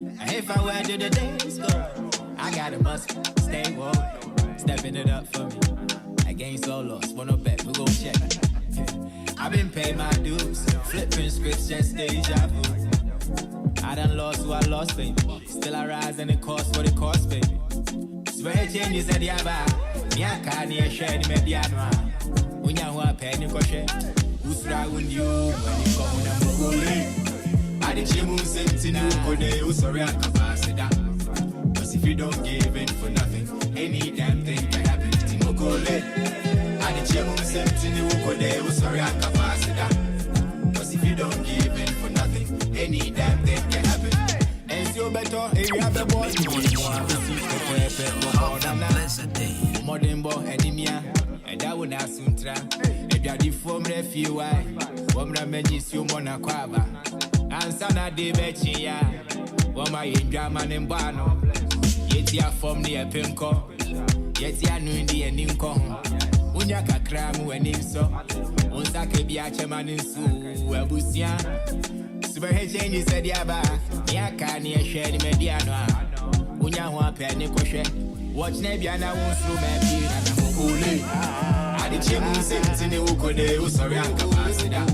If I were to the days go, I got a must stay woke, stepping it up for me. Against all lost, wanna bet we gon' check. I've been paying my dues, flipping scripts, just deja vu. I done lost who I lost, baby. Still I rise and it costs what it costs, baby. Swear changes at the aba. Nya can't hear share the mediano. Unya who I pay ni koshe. Who's right with you when you come on a mugule? I did you move something you could do, sorry I can't pass it down. Cause if you don't give in for nothing, any damn thing can happen to Mugule. I did you move something you could do, sorry I can't pass it down. Cause if you don't give in for nothing, any damn thing can happen. And so better, if you have the boy, you want to see the perfect modern boy, Edimia, and that would not soon try. If you are the form refuge, Womra Magis, you Mona Quava. And Sana de Betchia, Woma in German and Bano, yet ya from the Pimco, yet ya knew in the Ninko, Unyaka Cram when in so, Unsaka Biachaman in Su, Abusia, Super changes said Yaba, Yaka near Shed Mediano, Unyawa Penny, watch Nebiana won't through my beard and Mugule. I did Jim sent in the Ukode, sorry, I can't pass it out.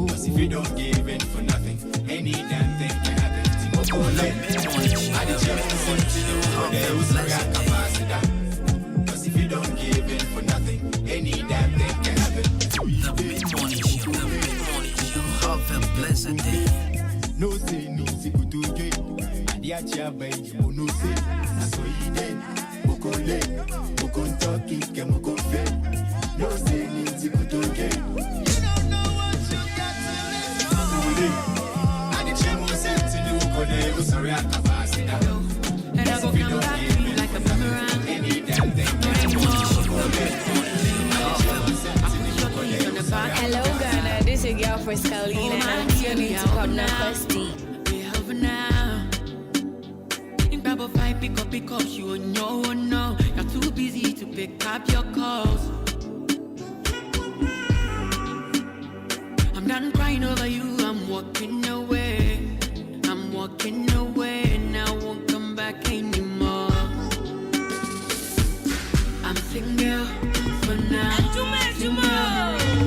Cause if you don't give in for nothing, any damn thing can happen to Mugule. I did Jim sent in the Ukode, sorry, I can't pass it out. Cause if you don't give in for nothing, any damn thing can happen. The mid-morning show, have a pleasant day. No say, no say, good to you. And ya chaba, you no say, so he did. Mugule, Mugun talking, Mugun fail. No say, no say, good to you. You don't know what you got to live. I did you sent to you, Ukode, sorry, I can't pass it out. And I go come back to you like a boomerang. Any damn thing. Hello Ghana, this is your girl Friscaline and I'm tuning to Partner Questy. We have now. In Bible 5, pick up, you know, no. You're too busy to pick up your calls. I'm done crying over you, I'm walking away. And I won't come back anymore. I'm single for now. Single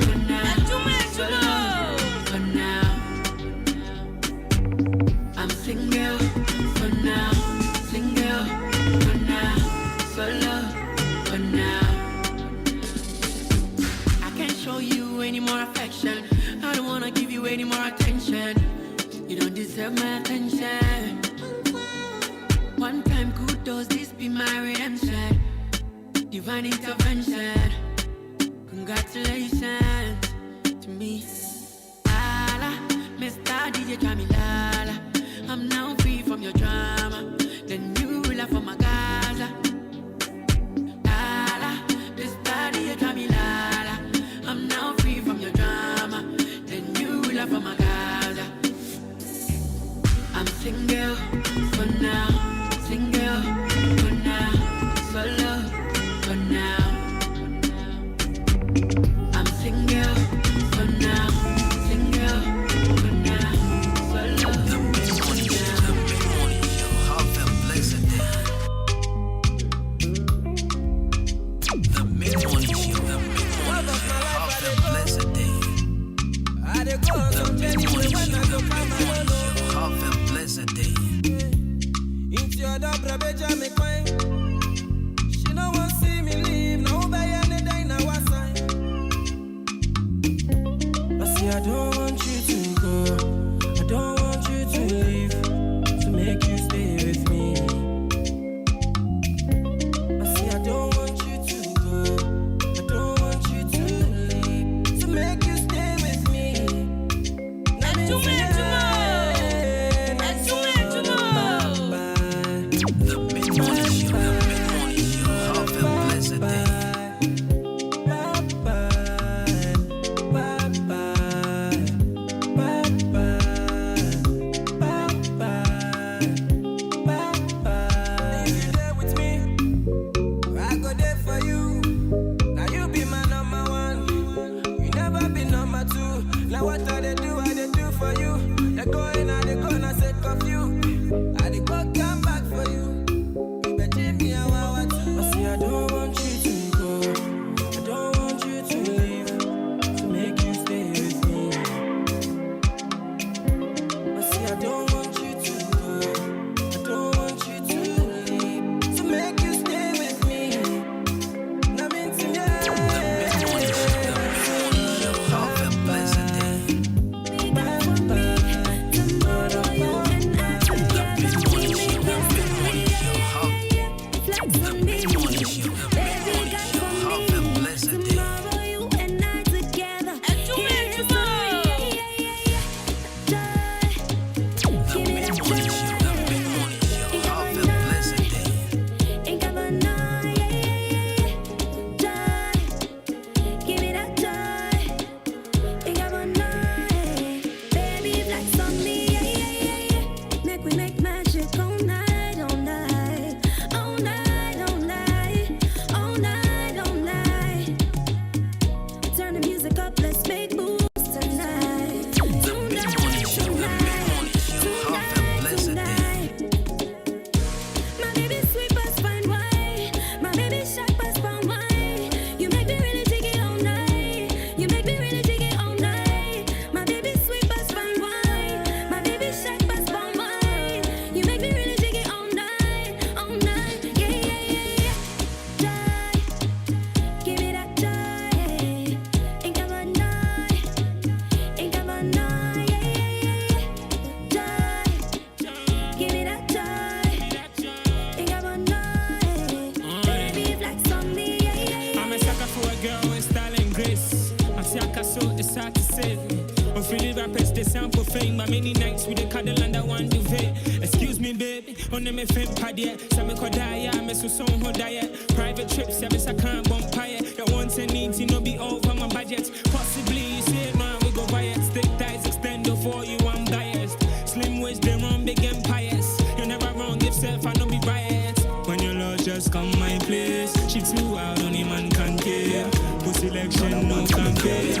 for now. For now. I'm single for now. Single for now. Solo for now. I can't show you any more affection. I don't wanna give you any more attention. You don't deserve my attention. One time kudos, this be my redemption. Divine intervention. Congratulations to me. Lala, Mr. DJ Jamilala. I'm now free from your drama. The new ruler for my Gaza. Lala, Mr. DJ Jamilala. I'm now free from your drama. The new ruler for my Gaza. I'm single for now. Single for now. Solo for now. I'm single for now. Single for now. Solo The mid-morning show, have a pleasant day. The mid-morning show, have a pleasant day. The mid-morning show, have a pleasant day. It's your dobra beja me queen. She no want see me leave. No by any day now I sign. I say I don't want you to go. I don't want you to leave. To make you stay with me. I say I don't want you to go. I don't want you to leave. To make you stay with me. The mid-morning show, have a pleasant day. Bye bye. music all night, all night, all night, all night, all night, all night. Turn the music up, let's make moves tonight. Tonight, tonight, tonight, tonight. My baby sweet but fine wine. My baby sharp but fine wine. You make me really jiggy all night. You make me really jiggy all night. My baby sweet but fine wine. My baby sharp but fine wine. You make me really jiggy all night, all night. Yeah, yeah, yeah, yeah. Joy, give me that joy. Ain't got my night, ain't got my night. Yeah, yeah, yeah, yeah. Joy, give me that joy. Ain't got my night. Baby, flex on me. Yeah, yeah, yeah. I'm a sucker for a girl with style and grace. I'm Siaka, so it's hard to say. On Philly rappers, they sample fame. But many nights with the cuddle under one duvet. Excuse me, baby, on the FM pad yet. Some could die, I'm a so who diet. Private trips, service I can't bumpire. Your wants and needs, you know, be over my budget. Possibly, you say, man, we go riot. Stick ties, extend for you, I'm biased. Slim waist, they run big empires. You're never wrong, if self, I know be biased. When your love just come my place. She too out, only man can care. Pussy selection, no campaign.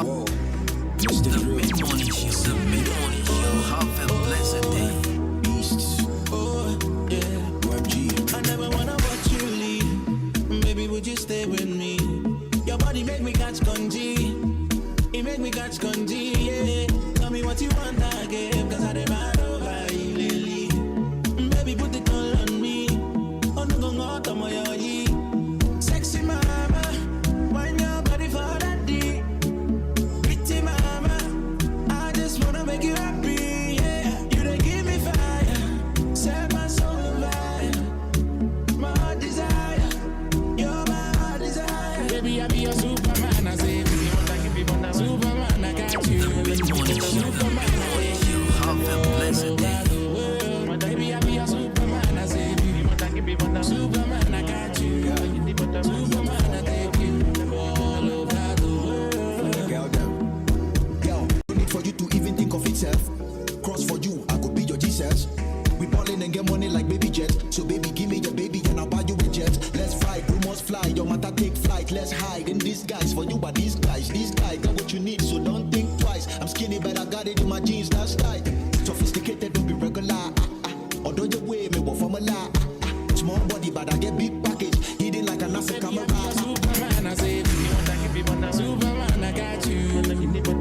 Whoa. Mr. The mid-morning show. The mid-morning show. Have a blessed day. Beasts. Oh, yeah. Web G. I never wanna watch you leave. Baby, would you stay with me? Your body make me catch congee. It make me catch congee, yeah. Tell me what you want again, cause I demand over you lately. Baby, put it all on me. Oh, no, go out on my eye. Sexy mama, wind your body for that D. Pretty mama, I just wanna make you happy, yeah. You done give me fire, set my soul on fire. My heart desire, you're my heart desire. Baby, I be your Superman, I say, baby, Superman, I got you. Mid-morning show. The mid-morning show. Have a blessed day. Baby, I be your Superman, I say, Superman, I got you. Superman, I take you all over the world. Girl, them. Yo, no need for you to even think of itself. Cross for you, I could be your Jesus. We ballin' and get money like baby jet. So baby, give me your baby and I'll buy you a jet. Let's fight, rumors fly, your matter take flight. Let's hide in disguise for you, but these guys got what you need, so don't think twice. I'm skinny, but I got it in my jeans, that's tight. Sophisticated, don't be regular. Although you weigh me, but from a lie. Small body, but I get big package. Hidden like a NASA camera. Superman, I say, Superman, I got you.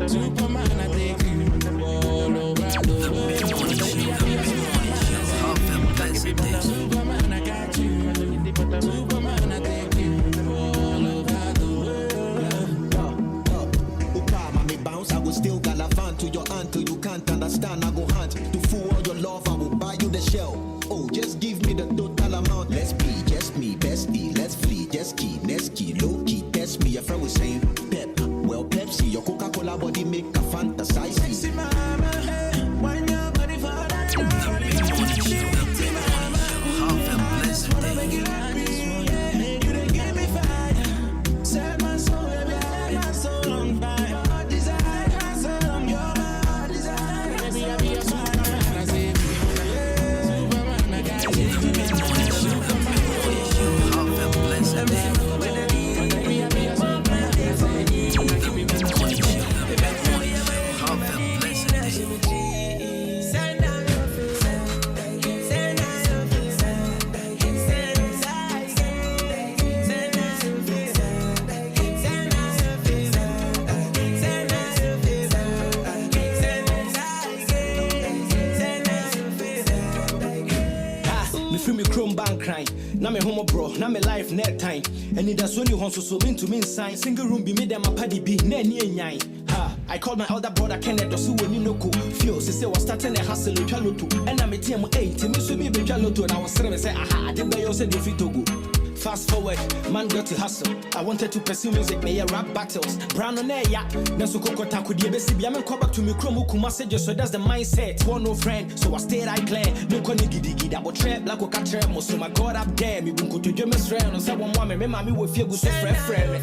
Superman, I take you all over the world. Mid-morning show. The mid-morning show. Have a blessed day. Superman, I got you. Superman, I take you all over the world. Upa, mommy bounce, I will still gallivant to your aunt till you can't understand. I go hunt to fool all your love, I will buy you the shell. Oh, just give me the total amount. Let's be just me, bestie. Let's flee, just key, next key, low key. Test me, a friend was saying Pep. Well, Pepsi, your Coca-Cola body make a fantasize. Sexy mama, hey, wind your body for that. The mid-morning show. The mid-morning show. Have a blessed day. You done give me fire. Set my soul, baby, my soul on fire. My desire, my soul on your heart desire. Baby, I be your Superman, I say, Superman, I got you. The mid-morning show. The mid-morning show. Have a blessed day. Baby, I be your Superman, I say, The mid-morning show. The mid-morning show. Have a blessed day. Me free me chrome bank crying. Now me homo bro, now me life net time. And it does when you want so mean to mean sign. Single room be made them a paddy be ne nyai. Ha, I called my elder brother Kenneth Osu when you know cool. Fio, say was starting a hustle with Chalotu. And I'm a team 8, me so me be Chalotu. And I was saying, aha, I did buy you said if you to go. Fast forward, man got to hustle. I wanted to pursue music, may rap battles. Brown on air, yeah. Naso Koko Taku DBC. I'm come back to me, Chromo Kumasejo, so that's the mindset. One no friend, so I stayed I clear. No Koni Gidigi, double trap, like Oka Tremo. So my God up there, me bunko to James Ren, or someone woman, me mammy will feel good, so friend.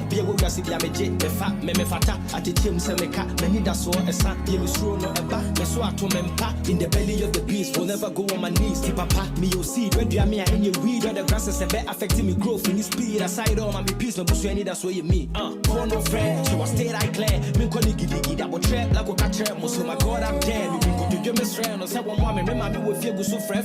Be a woman, see me jet, the fat, me fata, at the team, send me cat, many that's all a son, give me slow no a back, me so to mempa, in the belly of the beast, will never go on my knees, keep papa, me you see, when you are me in your weed, or the grass is a bit affecting me growth in this speed, aside all my peace, no bush, any that's what you mean, born no friend, so I stayed I clear, me calling giddy, that would trap, like a catcher, most of my god, I'm dead, we can go to your miss friend, or someone woman, remember me with you, so friend.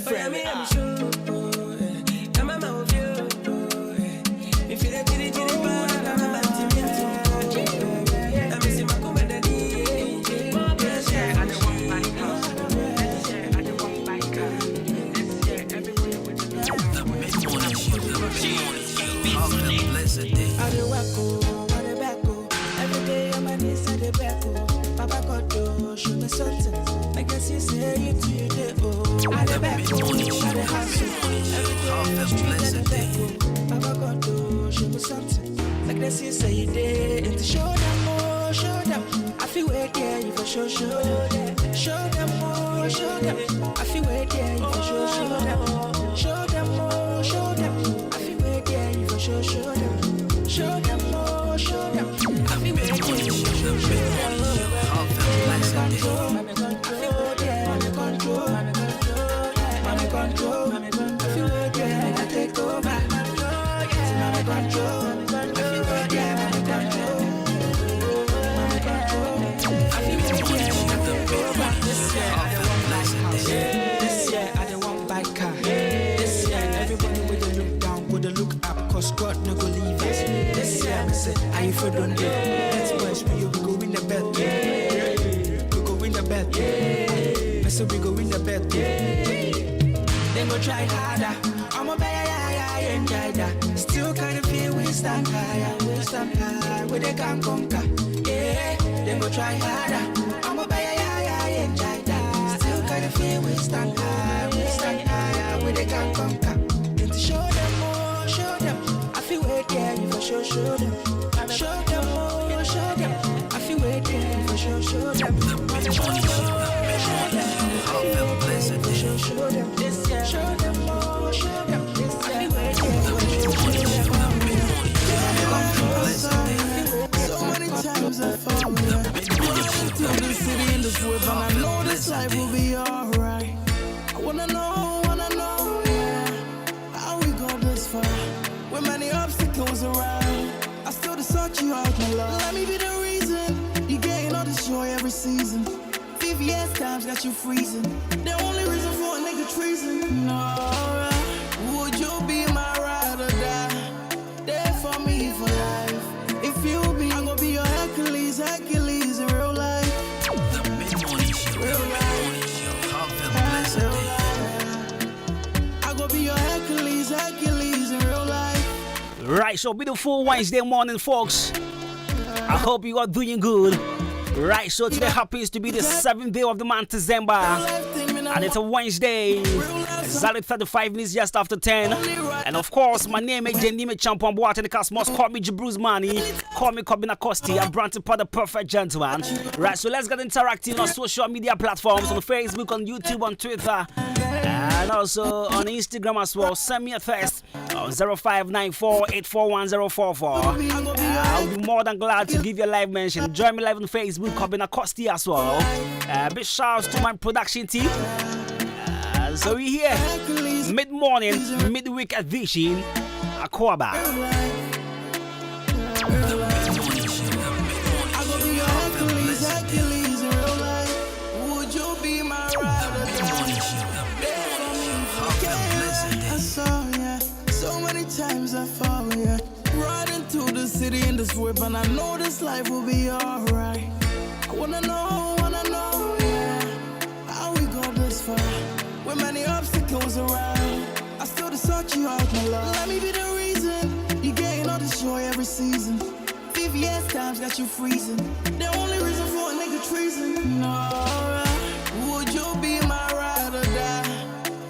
Right, so beautiful Wednesday morning, folks. I hope you are doing good. Right, so today happens to be the 7th day of the month, December. And it's a Wednesday. Exactly 35 minutes just after 10. And of course, my name is Jenime Champion Boat and the Cosmos. Call me Bruce Money. Call me Kobina Costi. I'm Branton Pod, the perfect gentleman. Right, so let's get interacting on social media platforms, on Facebook, on YouTube, on Twitter, and also on Instagram as well. Send me a text on 0594-841-044. I'll be more than glad to give you a live mention. Join me live on Facebook, Kobina Costi as well. Big shouts to my production team. So we're here, mid-morning, midweek edition, Aquaba. Would you be my I saw ya, so many times I fall ya. Riding through the city in this whip, and I know this life will be alright. I wanna know, yeah, how we got this far. With many obstacles around, I still sought you out, my love. Let me be the reason you gain all this joy every season. VVS times got you freezing. The only reason for a nigga treason. No, would you be my ride or die?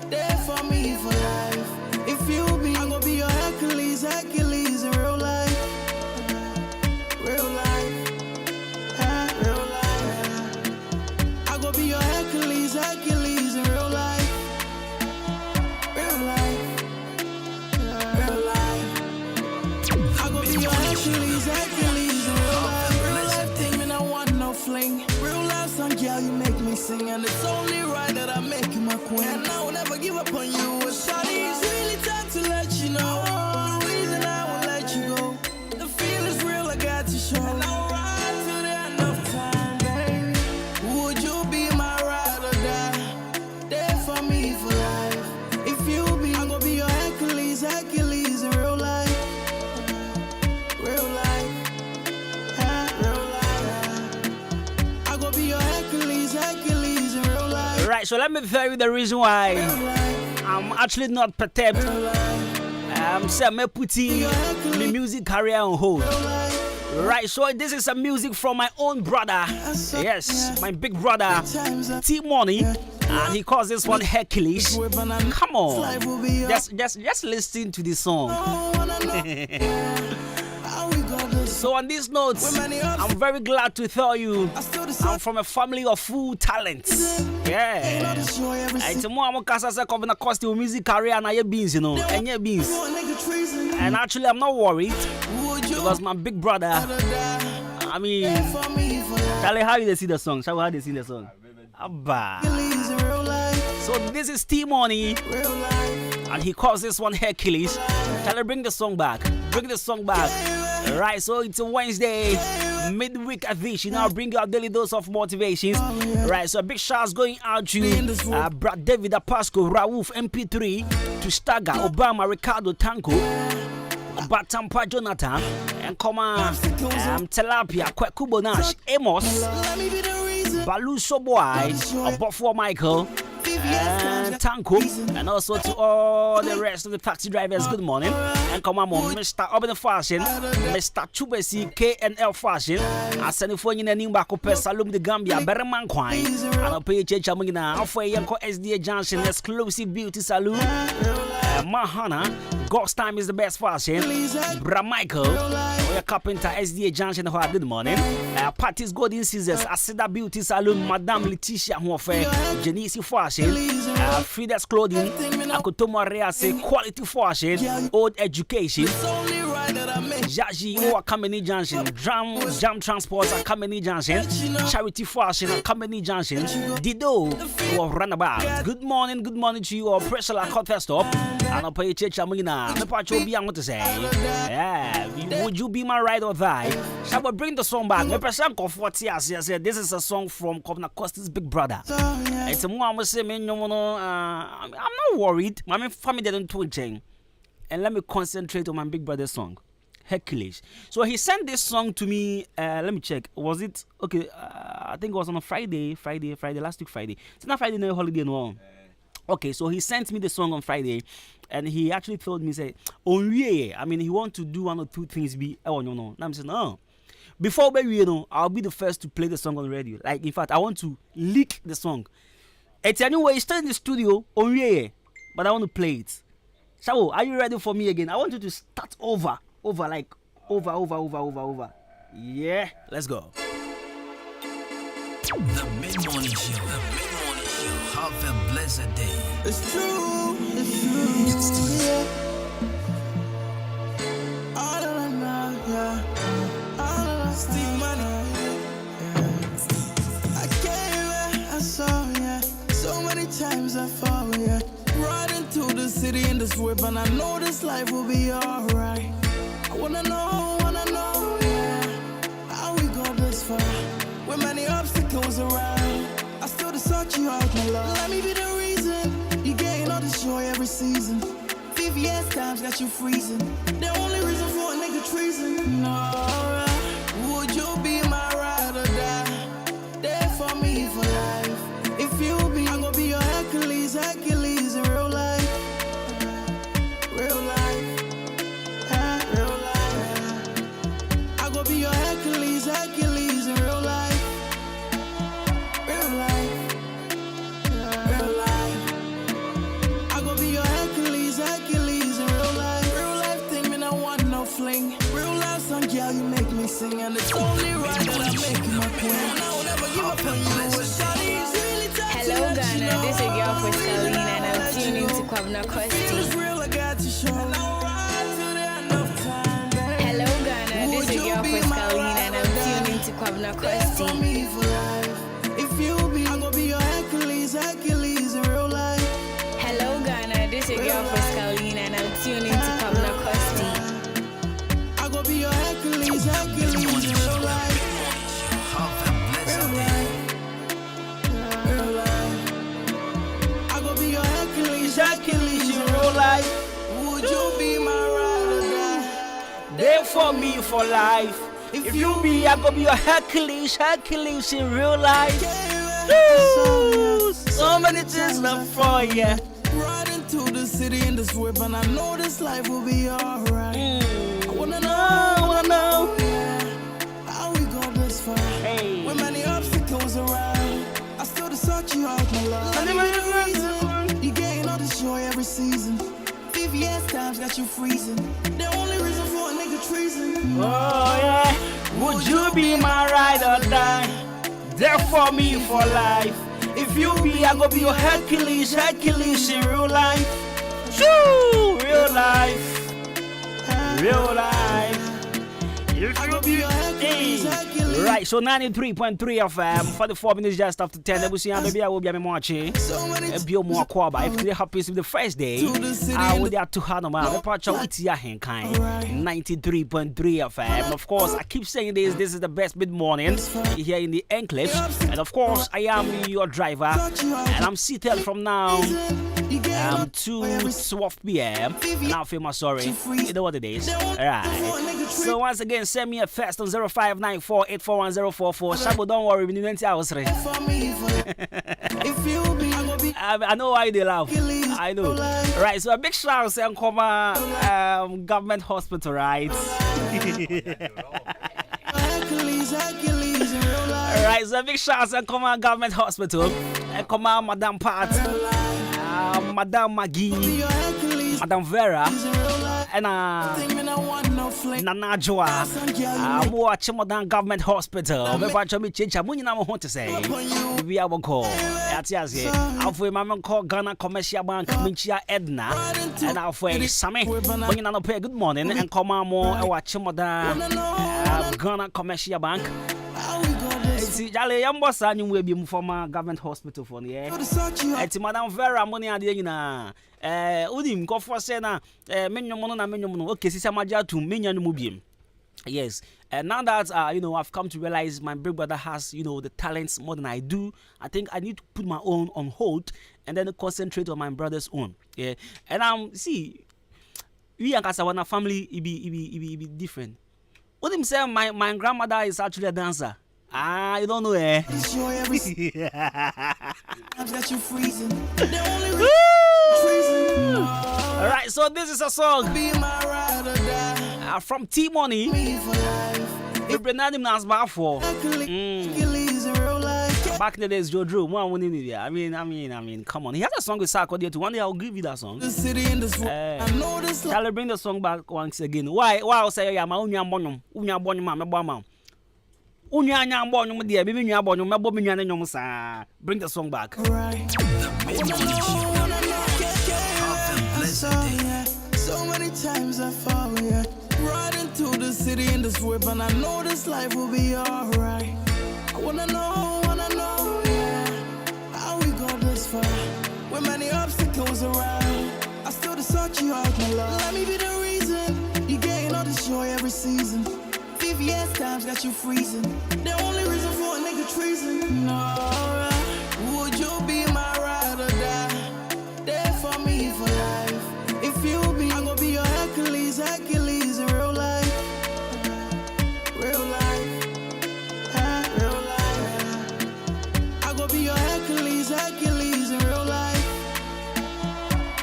There for me for life. If you be, I'm gonna be your Hercules in real life. Real life. Real life. I'm gonna be your Hercules in real life. Real life. I'm gonna be your Hercules sing, and it's only right that I make you my queen. And I will never give up on you. Shawty, it's really time to let you know the reason I won't let you go. The feeling's real, I got to show. And I'll ride to the end of time, baby. Would you be my ride or die? There for me for life. If you be, I'm gonna be your Hercules, Hercules in real life. Real life. Real life. I'm gonna be your Hercules, Hercules in real life. Right, so let me tell you the reason why I'm actually not perturbed. I'm putting the music career on hold. Right, so this is some music from my own brother. Yes, my big brother, T-Money. And he calls this one Hercules. Come on. Just listen to this song. So on these notes, I'm very glad to tell you I'm from a family of full talents. Yeah. It's more I'm going cost your music career and your beans, you know. And your beans. And actually I'm not worried because my big brother, I mean, Charlie, how you see the song? Shall we how they sing the song? Abba. So this is T-Money. And he calls this one Hercules. Charlie, bring the song back. Bring the song back. Right, so it's a Wednesday, midweek edition. I'll bring you a daily dose of motivations. Right, so a big shout going out to Brad David Apasco, Raouf MP3, to Staga, Obama, Ricardo Tanko, Batampa Jonathan, and Koma Tilapia, Kwekubo Nash, Amos, Balu Soboy, Bofo Michael, and Tanko, and also to all the rest of the taxi drivers, good morning. And come on, Mr. Urban Fashion, Mr. Chubesi KNL Fashion, I send you for you in Nimba Cope Salum the Gambia, Berman Quine, and I'll pay Chamina, Alpha Yanko SDA Junction, exclusive beauty salon, Mahana, Ghost Time is the best fashion, Bra Michael, Oya Carpenter SDA Junction, good morning. Patty's Golden Scissors, Asida Beauty Salon, Madame Letitia Hofe, Genesi Fashion, Frida's Clothing, Akotoma Rease, Quality Fashion, Old Education, Jaji Kameni Junction, Jam Transport Kameni Junction, Charity Fashion Kameni Junction, Dido or Runabout. Good morning to you, or pressure like hot stop. And I'll pay Chamina. The part you'll be able to say, yeah, would you be my ride or die? Shall we bring the song back? My person comfort yes, this is a song from Governor Costa's big brother. It's a more I'm saying, I'm not worried. My family didn't twitching. And let me concentrate on my big brother's song, Hercules. So he sent this song to me. Let me check. Was it okay? I think it was on a Friday, last week Friday. It's not Friday, no holiday, no. Okay, so he sent me the song on Friday, and he actually told me, say, oh yeah, I mean, he want to do one or two things. Oh no. Now I'm saying, no. Before baby, you know, I'll be the first to play the song on the radio. Like, in fact, I want to leak the song. It's anyway, it's still in the studio. Oh yeah, but I want to play it. So, are you ready for me again? I want you to start over. Yeah, let's go. The mid-morning show. Have a blessed day. It's true. Yeah. All of them now, yeah. All of them Steve Money. Yeah. I came, I saw, yeah. So many times I fall, yeah. Riding through the city in this whip, and I know this life will be alright. I wanna know, yeah. How we got this far? With many obstacles around, I still sought you out, my love. Let me be the reason you gain all this joy every season. 50 years times got you freezing. The only reason for a nigga treason. No, would you be my ride or die? There for me for life. If you be, I'm gonna be your Hercules in real life. Real life. Real life. I'm gonna be your Hercules in real life. Real life. Real life. I'm gonna be your Hercules in real life. Real life thing, me no want no fling. Real life song, girl, you make me sing, and it's only right that I make you my queen. I will never give up on you. Hello Ghana, this is your girl Friscalina, and I'm tuning to Kwabna Kwesti. Hello Ghana, this is your girl Friscalina, and I'm tuning to Kwabna Kwesti. If you be, I'm gonna be your for me for life. If you be, I go be your Hercules in real life. Ooh, so many things left for you. Riding to the city in this whip, and I know this life will be alright. I wanna know, yeah, how we got this far. Hey. With many obstacles around, I still sort you out, my love. You gain all this joy every season. VVS times got you freezing. The only reason for a nigga treason. Oh yeah, would you be my ride or die? There for me for life. If you be, I go be your Hercules in real life. Shoo, real life. If you be your Hercules. Right, so 93.3 FM, 44 minutes just after 10. Maybe I will be watching. If today happens to be the first day, I will have to hand them out. Ahenkan 93.3 FM. Of course, I keep saying this is the best mid morning here in the enclave. And of course, I am your driver, and I'm seated from now to 12 p.m. Now, famous sorry, you know what it is. Alright. So once again, send me a text on 0594841044. Shabo, don't worry, we need to hours. I know why they laugh. I know. Right, so a big shout out to government hospital, right? Alright, so a big shout out to government hospital. And Madam Pat, Madam Maggie, Madam Vera, and Nana Joa. I'm watching Modern Government Hospital. I'm watching me change. I'm going to say, we are call. That's yes. I've my mom call Ghana Commercial Bank, Minchia Edna, and I've Sammy. When you pay good morning and come on more, watching Modern Ghana Commercial Bank. See, Jale, I'm boss, and you will be from a government hospital for the air. It's Madam Vera money at the end. Udim go for Sena, Menyomono, okay, Sisamaja to Minion Mubium. Yes, and now that I've come to realize my big brother has the talents more than I do. I think I need to put my own on hold and then concentrate on my brother's own. Yeah, and see, we and Kasawana family it be different. What him say? My grandmother is actually a dancer. You don't know, eh? Alright, so this is a song from T Money. Back in the days, Joe, I mean, come on. He has a song with Sarkodie too. One day I'll give you that song. I'll bring the song back once again. Why I'll say, yeah, my unya bonum, mama. Unya bonum, dear, baby, you bonum, my bobbin, bring the song back. So many times I fall, yeah. Riding to the city in this whip, and I know this life will be alright. I wanna know, yeah, how we got this far. With many obstacles around, I still sort you out, my love. Let me be the reason you gain all this joy every season. VVS times got you freezing. The only reason for a nigga treason. No, would you be my ride or die? There for me for life. If you be, I'm gonna be your Hercules in real life. Real life. Real life. I'm gonna be your Hercules in real life.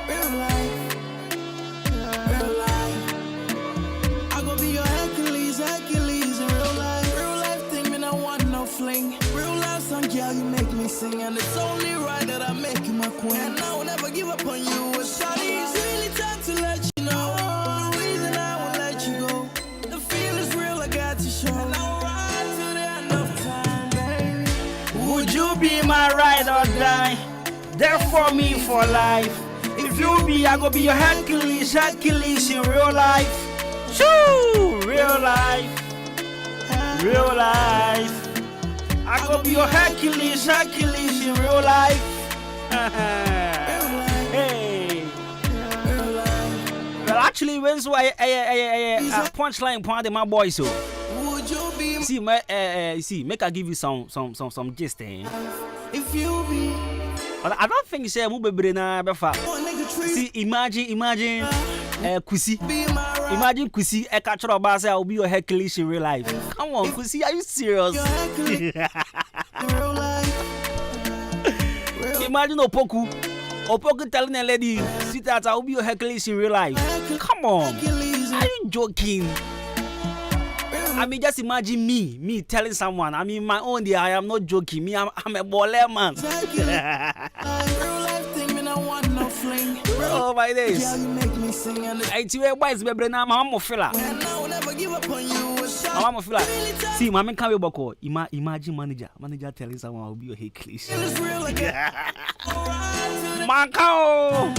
Real life. Real life. I'm gonna be your Hercules in real life. Real life thing, me no want no fling. Real life song, girl, you make me sing. And it's only right that I make you my queen. And I will never give up on you. It's really time to let you know the reason I won't let you go. The feel is real, I got to show. And I'll ride to the end of time, baby. Would you be my ride or die? There for me for life. If you be, I go be your Hercules in real life. Shoo! Real life. I go be your Hercules in real life. Hey. Well, actually, when's why punchline point my boy so. See, make I give you some gist. If you be, but I don't think say move be na befa. See, imagine Kusi. Imagine Kusi Ekachoro Basa will be your Hercules in real life. Come on, Kusi, are you serious? Imagine Opoku. Opoku telling a lady, sweetheart, I will be your Hercules in real life. Come on. Are you joking? I mean, just imagine me telling someone. I mean, my own day, I am not joking. Me, I'm a baller man. Oh my days. I tell you, why is my brain? I'm a fella. I'm a fella. See, my man can't be boko. Imagine manager telling someone I'll be your Hercules. Macao.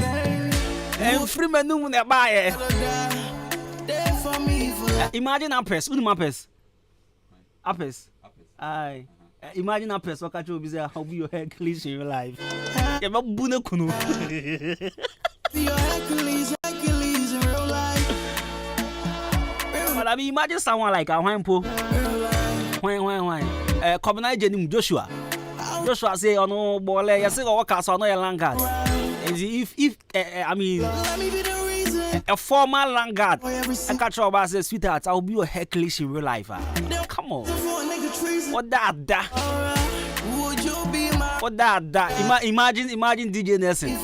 And free menu na buy. Imagine Apes. Who Apes? Apes. Aye. Imagine Apes. What catch you be say? How be your Hercules in your life? You be bune kunu. Your Hercules in real life. But I mean, imagine someone like a Wampo. Why? Kobina Jenim Joshua. Joshua say, "Oh no, bole. You say what cast on your Langard." If I mean. A former Langard, I catch your boss says, sweetheart, I'll be your Hercules in real life. Come on. What that? What that? Imagine DJ Nelson.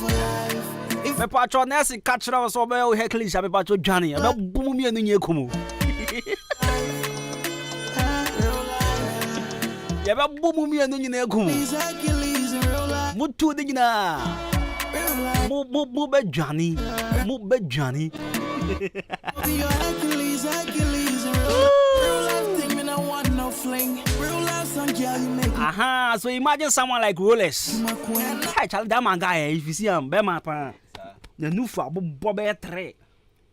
My patron Nelson catch her so by Hercules, I'm about to Johnny. I'm boom me and you come. You have boom me and you come. Mutu Digna. Move Johnny. Aha, so imagine someone like Rolex. Hey, child, that man guy, if you see him, Bema, the new for Bobby 3.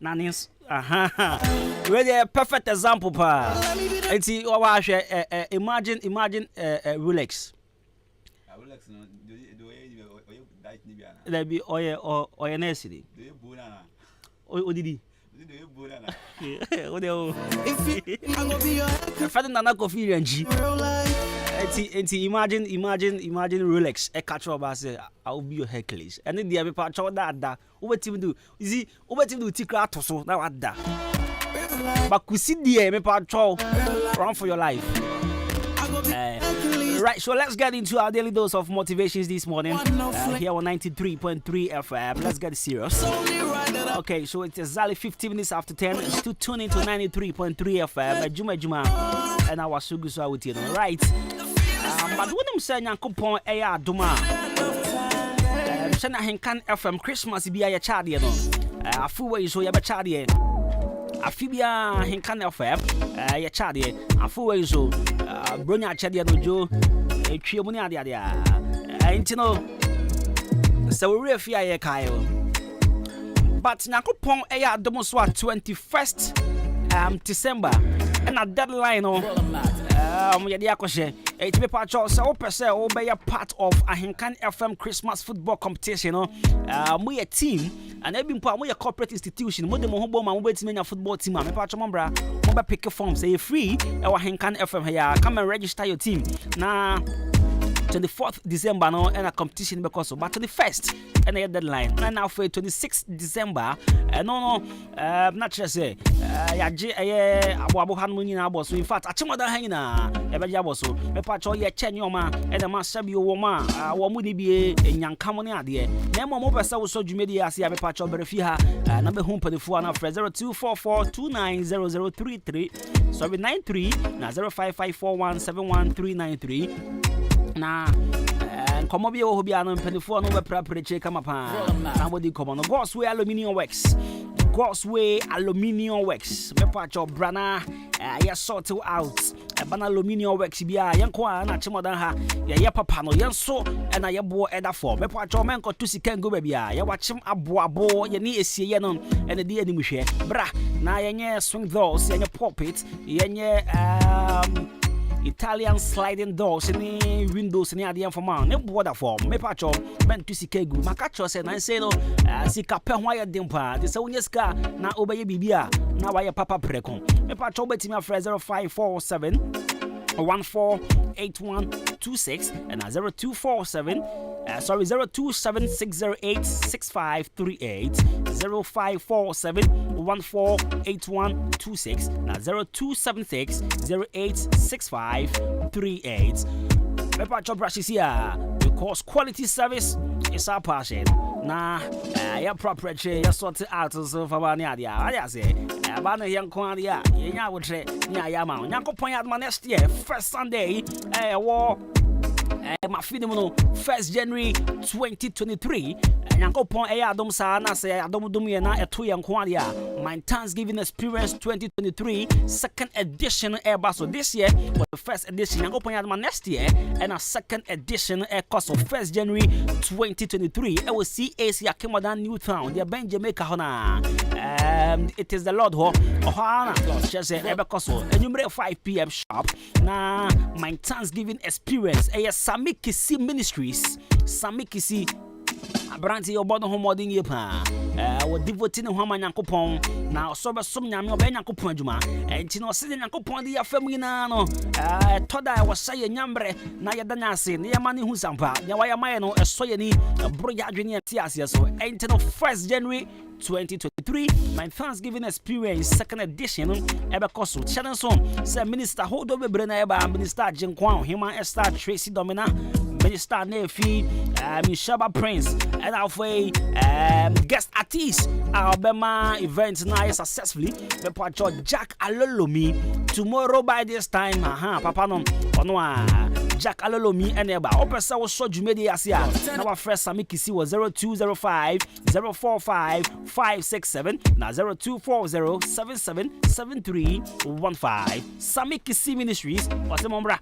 Nanis, aha, really a perfect example, pa. It's imagine Rolex. There be or necessity. Oh, did he? Nana coffee and G. Imagine Rolex. A catch of us. I'll be your Hercules. And then the other part of that. What team do? Is he over to do ticker to so now at that? But could see the part run for your life. Right, so let's get into our daily dose of motivations this morning. Here on 93.3 FM. Let's get serious. Okay, so it's exactly 15 minutes after 10. Still tune into 93.3 FM. Juma. And I was so good with you. Right. But when I'm saying Yankupon Adwuma, Ahenkan FM Christmas be a child, you know. A full way so you have a child here. A Fibia Ahenkan FM, a child here. A full way so Bronya Chadia Joe, a Triomania. And you know, so we're fear Kyle. But Nakupon Adwuma 21st December, and a deadline on it's be part of so be a part of Ahenkan FM Christmas football competition. We a team and every part we a corporate institution. We demo home man we team football team. Me part membra we pick a form say free our Ahenkan FM here. Come and register your team. Now 24th December no and a competition because of but 21st and a deadline. And now for 26th December no not just say abo hanmuni na abo so in fact achimoda hangina ebe abo so me pa cho ye chenyo ma e na ma sabi wo ma wo mu ni bie enyankam ne ade na mo pesa wo so dwumedi ase me pa cho berefi ha na be humpanifo na 0244290033 so be 93 na 0554171393 na komo bi wo bia no mpanifo no be prapre kama pa na body komo no God's Way Aluminium Works. God's Way Aluminium Works. Me pa cho brana ya sort out bana aluminium works bia yanko na chimodan ha ya papa no yenso na ye bo eda for me pa cho men ko to sika ngo ba bia ya wachim abo ye ni esie ye no ene de ani muhwe bra na yenye swing doors yenye pulpit yenye Italian sliding doors any windows any ade for man ne border form me pacho men to sikegu makacho say na say no sika pe ho ya dempa de say onye sika na obeye bibia na wa ya papa prekon me pacho betimi afre 0547 148126 and 0247 0276086538 0547 148126 and 0276086538. Pepper Chop Brushes here because quality service is our passion. Nah, your property, your sort out so for one year. I say, Abana young Quadia, Yaya would say, Yama, Yanko point out my next year, first Sunday, war. My freedom first January 2023 Yanko Pon Adom Sana say Adom Dumiana a 2 young Quadia. My Thanksgiving Experience 2023 second edition Airbus. So this year was the first edition Yanko Pon my next year and a second edition Air Cost of 1st January 2023. I will see AC Akemodan Newtown, the Ben Jamaica Hona. It is the Lord Ho Ohana just say Ebekoso enumerate 5 p.m. sharp. Nah, my Thanksgiving Experience Sami Kisi Ministries Sami Kisi Abranti obodo homodin yepa we devoting ho manyankopon na so be som nyame oba nyankopon adwuma enti no se nyankopon de yafam nyina no toda wo saye nyambre na yedanya ase ne yamane hu sampa nya wa yamaye no eso ye ni bro ya adwene ati ase so enti no 1st January 2023 my Thanksgiving Experience second edition ebekoso channel so say minister hold over bebre na eba minister Jinkwan Human Esther Tracy Domina Minister Nefi Mishaba Prince and halfway guest artist Alabama event now successfully the Jack Alolomi tomorrow by this time papa no Jack Alolomi and eba opesa was so jumedi asia na our first Sami Kisi was 0205 045 567 na 0240 777315 Sami Kisi Ministries was mombra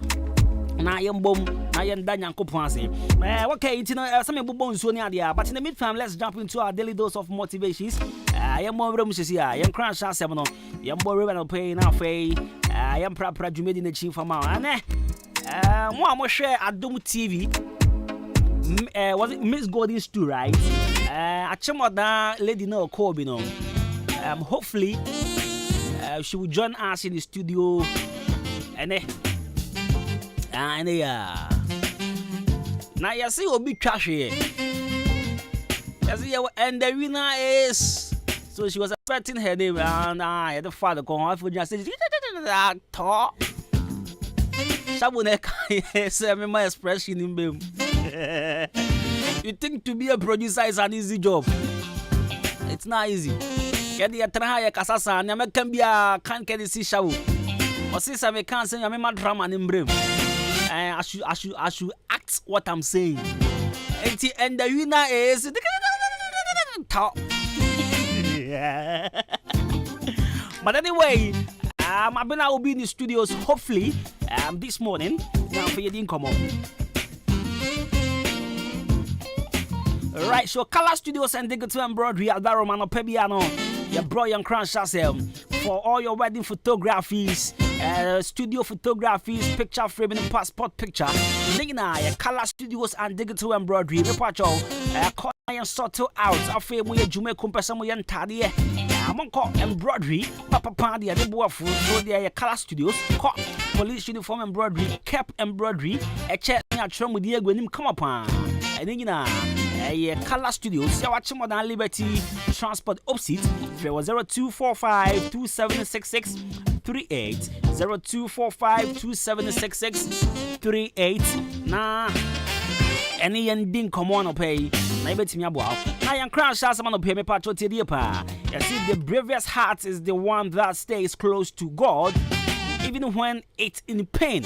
na yembom na yenda nyankopon ase okay some bobon so ni ade but in the meantime let's jump into our daily dose of motivations yemmom musisia yen crash asem no yembo we no pay na fei yem pra dwumedi na chi fama ane mo amhwe Adum TV was it Miss Golden Stew right achemoda lady no call bi no hopefully she will join us in the studio and now you see obi trashy. And the winner is so she was expecting her name and the father come off for just talk. Someone say my expression in them. You think to be a producer is an easy job? It's not easy. Get the try kasasa na can be a can't get this show. Or since I can't say I'm a drama in brim. I should act what I'm saying. And the winner is talk. But anyway, I will be in the studios hopefully this morning. Now for you didn't come up. Right, so Color Studios and Digital Embroidery Albaro Mano Pebiano. Your bro young crash for all your wedding photographies, studio photographies, picture framing, passport picture. Nina, Color Studios and Digital Embroidery. Repacho, call and sort out. I feel we Jume Compasamo Yan Tadi. Monko embroidery, Papa Party, the boy food, so they are Color Studios, police uniform embroidery, cap embroidery, a chair at Trum with the when him come upon. And then Color Studios, you watch more than Liberty Transport opposite. There was 0245 2766 38 0245 2766 38. Nah, any ending come on pay. Na bet me abo. Na yan crash as man pay me patcho tie pa. You see, the bravest heart is the one that stays close to God even when it's in pain.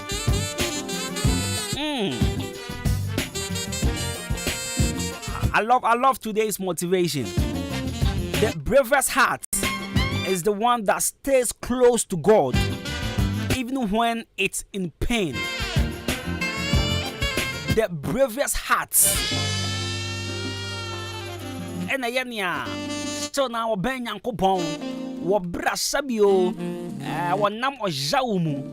I love today's motivation. The bravest heart is the one that stays close to God even when it's in pain. The bravest heart. And so now ben yankopon wo bra sabio wo nam ojawumu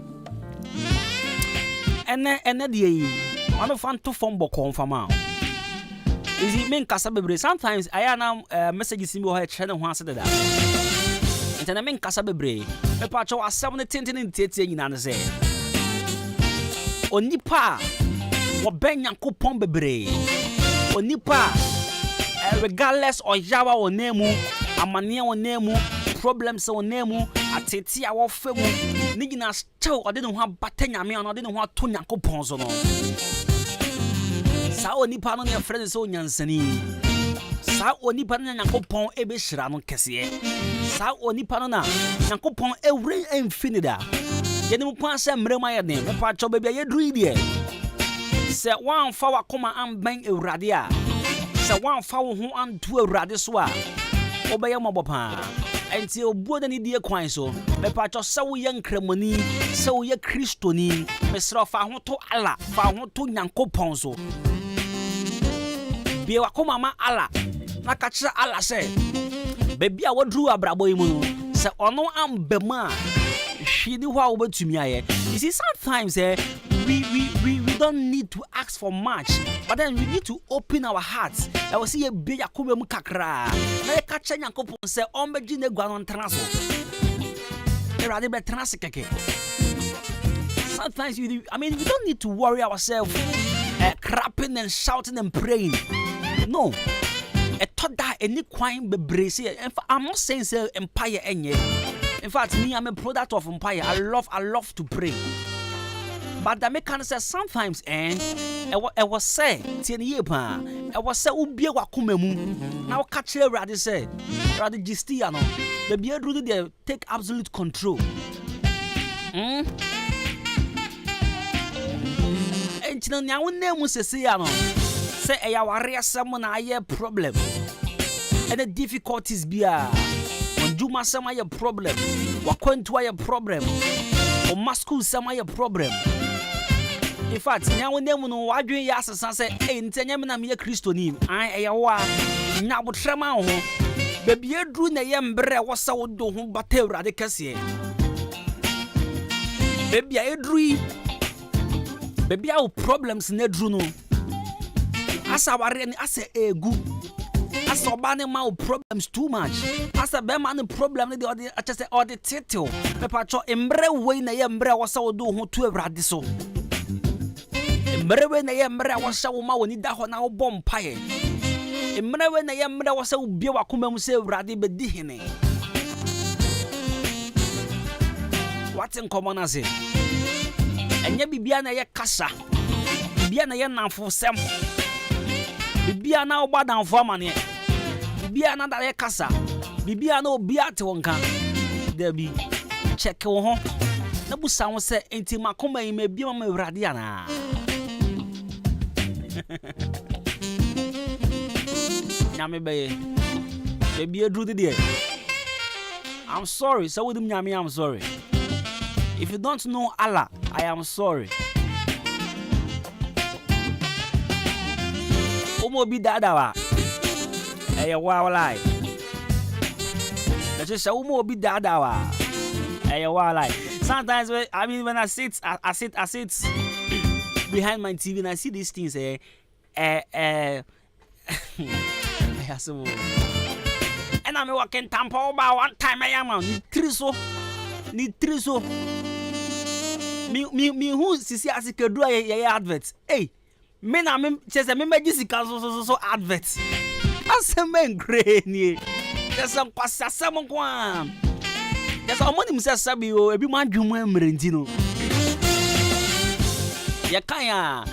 ene de yi one fan to form bokon fama. Is it mean kasa bebre? Sometimes I am messages in your channel ho ase da. Ente na men kasa bebre. Me pa cho asem ne tintin ntete nyina ne se. onipa wo ben Nyankopon bebre onipa regardless of yawa wo nemu amane wo nemu problems wo nemu atete a wo femu ni gina still ode ne ho abata nyame ono ode ne ho ato Nyankopon so no sa onipa no ne friend so nyansani sa onipa no Nyankopon ebe hira no kese sa onipa no na Nyankopon ewre infinida yene mu pan se mrema ye ne me pa cho bebia ye dru ide se wan fa wakoma amban ewrade a se wan fa wo ho anto ewrade so a obeye mobopa enti obuo ni die kwan so me pa cho se wo ye nkramoni se wo ye kristoni me sra fa ho to ala fa ho to Nyankopon so bie wakoma ma ala na ka kire ala se bebia wodru abrabo yi mu no se ono ambema hwidi ho a wobetumi aye. You see, sometimes we don't need to ask for much, but then we need to open our hearts. I will see a big akube mu kakra na ye ka che Nyankopon se ombeji ne gwa no ntana so erade be tana se keke. Sometimes we don't need to worry ourselves crapping and shouting and praying. No, I thought that any kwan bebre se. I'm not saying say empire enye. In fact, me, I'm a product of empire. I love to pray. But the mechanic says sometimes, I was say, I was say, ubie wakumemu. Now catch a radi say, radi gistiano. The beard really they take absolute control. And you know, name was say, I warrior someone I have problem. And the difficulties be Juma sama ya problem, wakwentu ya problem, o masku sama ya problem. In fact, nyawo nemu no wadwen ya asesa se ntenya me na me Kristo ni an eyawa nya botrema ho bebi edru na ye mbre wo sa wo do ho bata Awurade kese bebi edru bebi a problems na edru no asa ware ni asa egu asa obane ma problems too much asa be man problem de odi achese odi title me pacho embre we na ye mbre wo sa wo do ho to Awurade so embre we na ye mbre wo sa wo ma woni da ho na wo bom pae embre we na ye mbre wo sa wo bie wakoma mu se Awurade be di hene what in common as it enye bibia na ye kasa bibia na ye nanfo sem bibia na oba danfo amane bibia na da ye kasa bibia na obia te wonka da bi check wo ho na busa wo se enti makoma yi mebia ma Awurade ana nyame beye bibia dru de I'm sorry so with nyame I'm sorry. If you don't know Allah, I am sorry. Omo bi dadawa. Eye wa lie. Let's just say omo bi dadawa. Eye wa lie. Sometimes when I sit behind my TV and I see these things and I'm walking tampo about one time I am on ni triso mi hu sisi asikedu ye advert me na me chese me magisika so advert asemen greni chese kwasa asem kwa chese omoni mse sabi o ebi ma dwumu emrenti no ye kan ya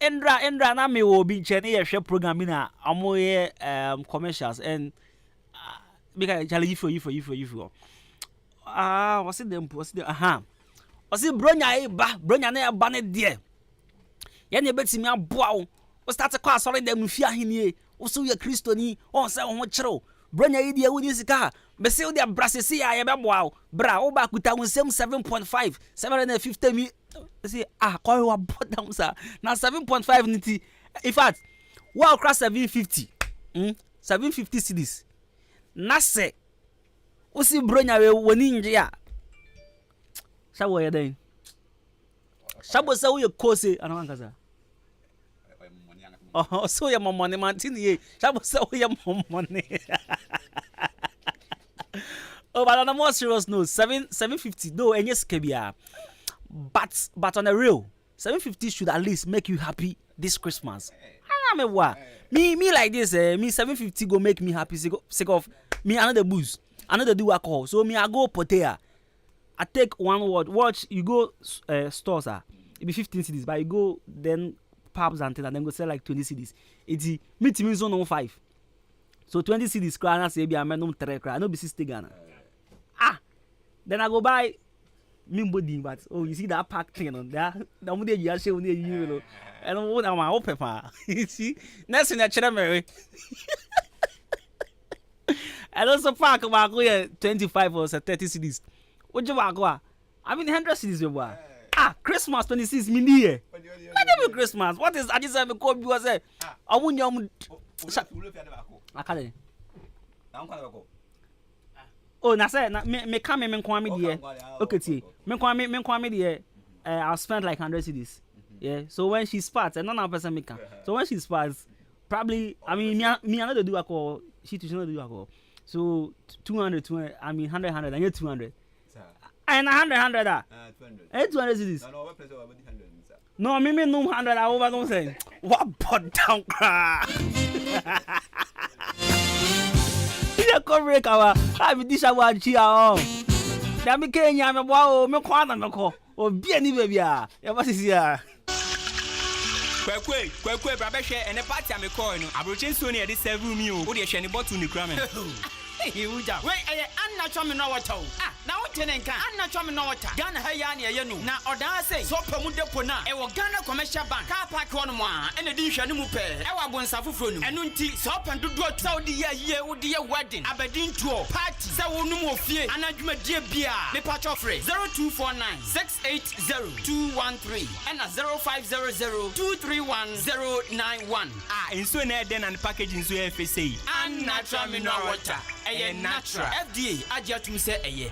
endra na me wo bi che ne ye hwe program na amoye commercials and because challenge for you what's it them? What's it? What's it? Bronya na ba ne de. Ya na betimi aboa wo. O start kwa sorry dem fi ahenie. O so ye Kristo ni, on say ho kyereo. Bronya yi de woni sika. Be se wo de brasese ya ye beboa wo. Bra wo ba kuta wo nsem 7.5, 750 mi. Say kwa wa bodam sa. Na 7.5 niti. In fact, wa cross 750. 750 cedis. Na se Osi bronya we woni nje a Sabo ye den Sabo se wo ye kose anankasa so ye momone mantini ye Sabo se wo ye momone Oh but on a more serious note 750 though enye skebia but on the real 750 should at least make you happy this Christmas. Me like this, me 750 go make me happy. Sick of me another booze, another do alcohol. So me I go potea. I take one word. Watch you go stores it be 15 cedis, but you go then pubs and things and then go sell like 20 cedis. It's me to me zone no 5. So 20 cedis cry and say be a man no 3 cry. No be 60 Ghana. Then I go buy Mimbodi, but you see that pack thing on there. The one day you share with you, and what am I open for? You see, next in that channel, and also pack about 25 or 30 CDs. What you want? I mean 100 CDs. Christmas 26 million. Let them Christmas. What is I just have a call because I won't yum. I can't. Oh, na say na me come me kwa me there. Okay, see. Me kwa me there. I'll spend like 100 cedis. Yeah. So when she starts, and another person me can. So when she starts, probably I mean me another do alcohol. She too not do alcohol. So 200, I mean 100, I get 200. And 100 that. 200. 200 cedis. No, what place over 100. No, me no 100 over don't say. What but down cry. Cover our I be this our chia on. Da me Kenya me boa me kwana me ko. Obi ani baby a. Ya ba sisi a. Kwekwe bra be hwe ene party am call no. Abrochen so ne e dey serve me o. Wo dey hwe ne bottle ni kra me. Hey, uja. Wait, Anna chome no water. Na wo tene nka. Anna chome no water. Ghana ha ya na ye no. Na odan say so pamu depo na. E wo Ghana commercial bank. Car park hono mo a. Ene di hwe ne mu pe. E wa bonsa foforo no. Enu nti so pan dodo tsa wo di ye wo di ye wedding. Abedin tour party. Say wo num ofie. Anadwuma die bia. Me patch offer 0249 680 and 0500 enso na den and packaging so FSA. And natural mineral water. Eye natural. FDA agiatum say eye.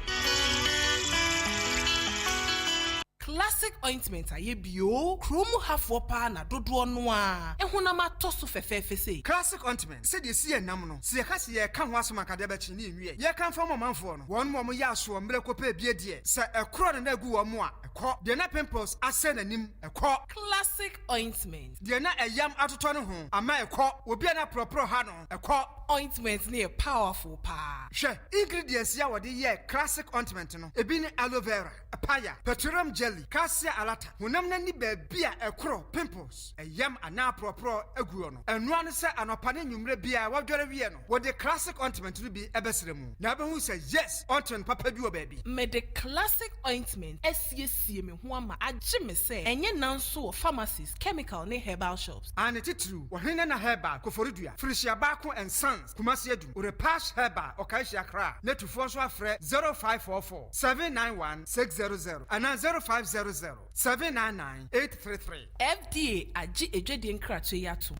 Classic ointment aye bio chromo half wapa na dodo no a ehuna ma toso fefefe sei. Classic ointment say dey see enam no se ka se ye ka ho asoma ka de ba chi ni nwie ye kan fa manfo no won mo ya so mre ko pa bie de se ekro na agu wo mo a ekọ de na pimples ase nanim ekọ. Classic ointment de na eyam atoto no ho ama ekọ obi na propro ha no ekọ. Ointment ne powerful pa. Hwe ingredients ya wode ye classic ointment no ebi ne aloe vera, papaya, petroleum jelly, cassia alata. Honam na ni ba bia ekro pimples eyam ana propro aguo no. Enu an se anopa ne nwumre bia wadware wie no. Wode classic ointment no bi ebesere mu. Na be hu se yes, ointment papa bi obabi. Me the classic ointment esiesie me ho ama age me se enye nanso pharmacies, chemical ne herbal shops. Ane titru, wohene na herbal koforidua. Frisia baako and Sons Kumasi Adum. Urepash herbal Okaishi Accra. Netufo so afre 0544 791 600 and 0500 799 833. FDA agi ejedi nkrato yato.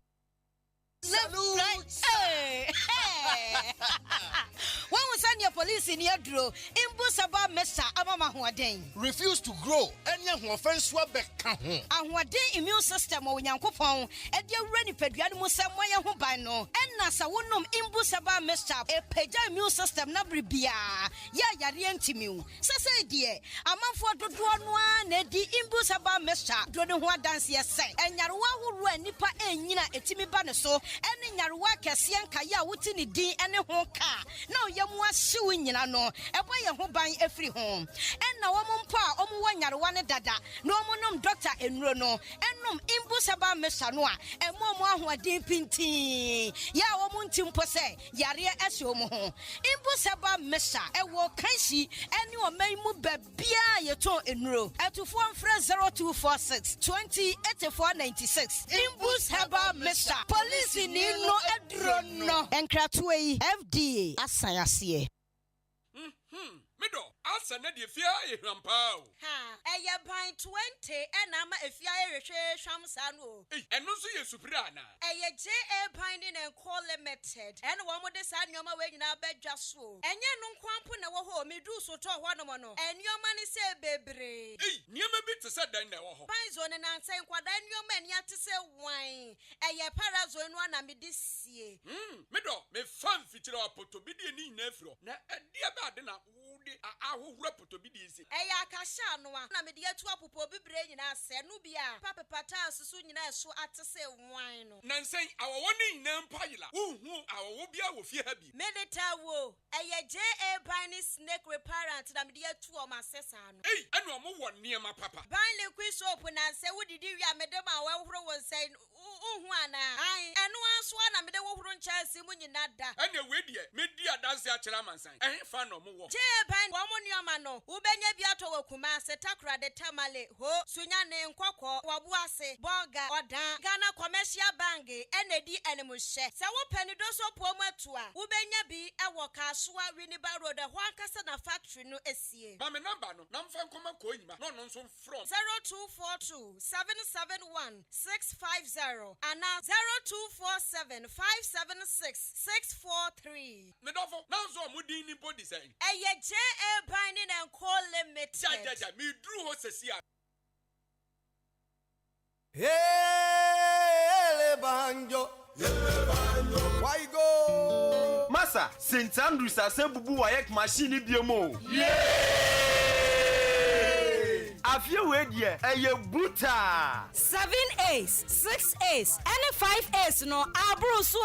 Hey! When we send your police in your draw, Imbusaba Mesa Amama Huaden. Refuse to grow, and young offense swabek. And what day immune system or Yankopon, and dear Renny Pediamus Samoya Hubano, and Nasa Wunum Imbusaba Mesa, a Peja immune system Nabribia, Yarientimu. Sasa dear, a month for the one, Eddie Imbusaba Mesa, Dronua dance yes, and Yarwa who ran Nipa and Nina Etimi Banaso, and in Yarwa Cassian Kaya Wutini D and a honka. Now Yamwa suing you know, a boy who buying every home. And now Pa, one Yarwana Dada, no monum doctor in Rono, and num Imbusaba Mesanoa, and more who are deep in tea. Ya womuntim pose, Yaria Esomo. Imbusaba Mesa, a walk Kanshi, and you may move Bia Yato in row, at to 0246 20 8496. Imbusaba Mesa, police in no Edrono, and Kratway FDA, Asayasi. Middle, answer Nadia Fia, Rampao. Ha, a pint 20, and I'm a Fia Shamsano. And no see a Suprana. A J.A. Pinding and Call Limited, and one with the sun your way in our bed just so. And you no quampun our home, me do so to one mono, and your money say, baby. Near me bit to set down now. Pizon and I'm saying, what then your man yet to say wine. A ya parazone one and me this year. Middle, me fun feature up to be the knee nefro. Na a dear bad dinner. de ahohura potobidisi eya akasha no na me de atu apopo bibre nyina se no bia papa pata susu nyina so atese wan no nansen awowoni nyina mpayila uhu awowo bia wo fie ha bi medeta wo eye JA Binding Snake Reparent na me de atu o masesa no enu omo wo niema papa ban liquid soap na se wodidi wi amedema wa horo won sai uhu ana ai enu anso na me de wo horo nchase mu nyina da ene we die medi adanse akira mansan fa no mo wo JA Binding wo mo nioma no ubenya bi ato wakuma se takra de tamale ho sunya ne nkokọ wabu ase bonga odan Ghana Commercial Bank enedi enemuhye se wo panido so pomu atua ubenya bi ewo Kasua Winneba Road ho ankasa na factory no esie ba me number no na mfa nkoma ko nyima no no nso from 0242 771 650 and 0247 576 643 me dofo na nso omudin ni body say eye JA Binding and Co Limited ja me dru ho sesia Hele banjo why go Masa St Andrews asebubu wayek machine biemo Afie we die eye buta 7As 6As and 5As no abruso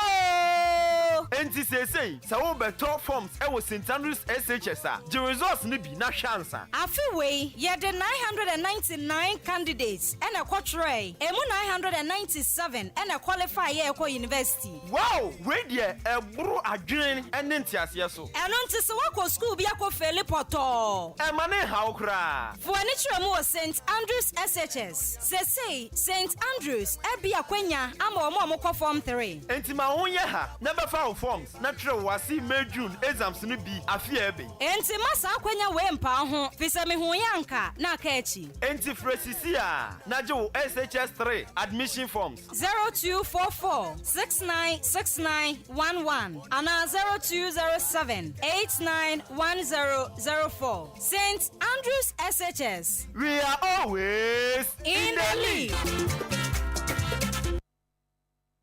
enti sesei sa wo beto forms e wo St Andrews SHS a the results ni bi na hwansa Afie we ye the 999 candidates and a quatrain emu 997 and a qualify ye ko university wow we die e buru adwen ene ntiase so eno nti se wako school bi akofeli poto e mane hawo kra for ani tremu St Andrews SHS say St Andrews ebi akwanya ama omo form 3 enti ma won ye ha na be fa forms na tre wasi May June exams no bi afie ebe enti masa akwanya we mpa ho fisa me hu yanka na ka echi enti fresisi a na je wo SHS 3 admission forms 0244 696911 ana 0207 891004 St Andrews SHS we are always in the league.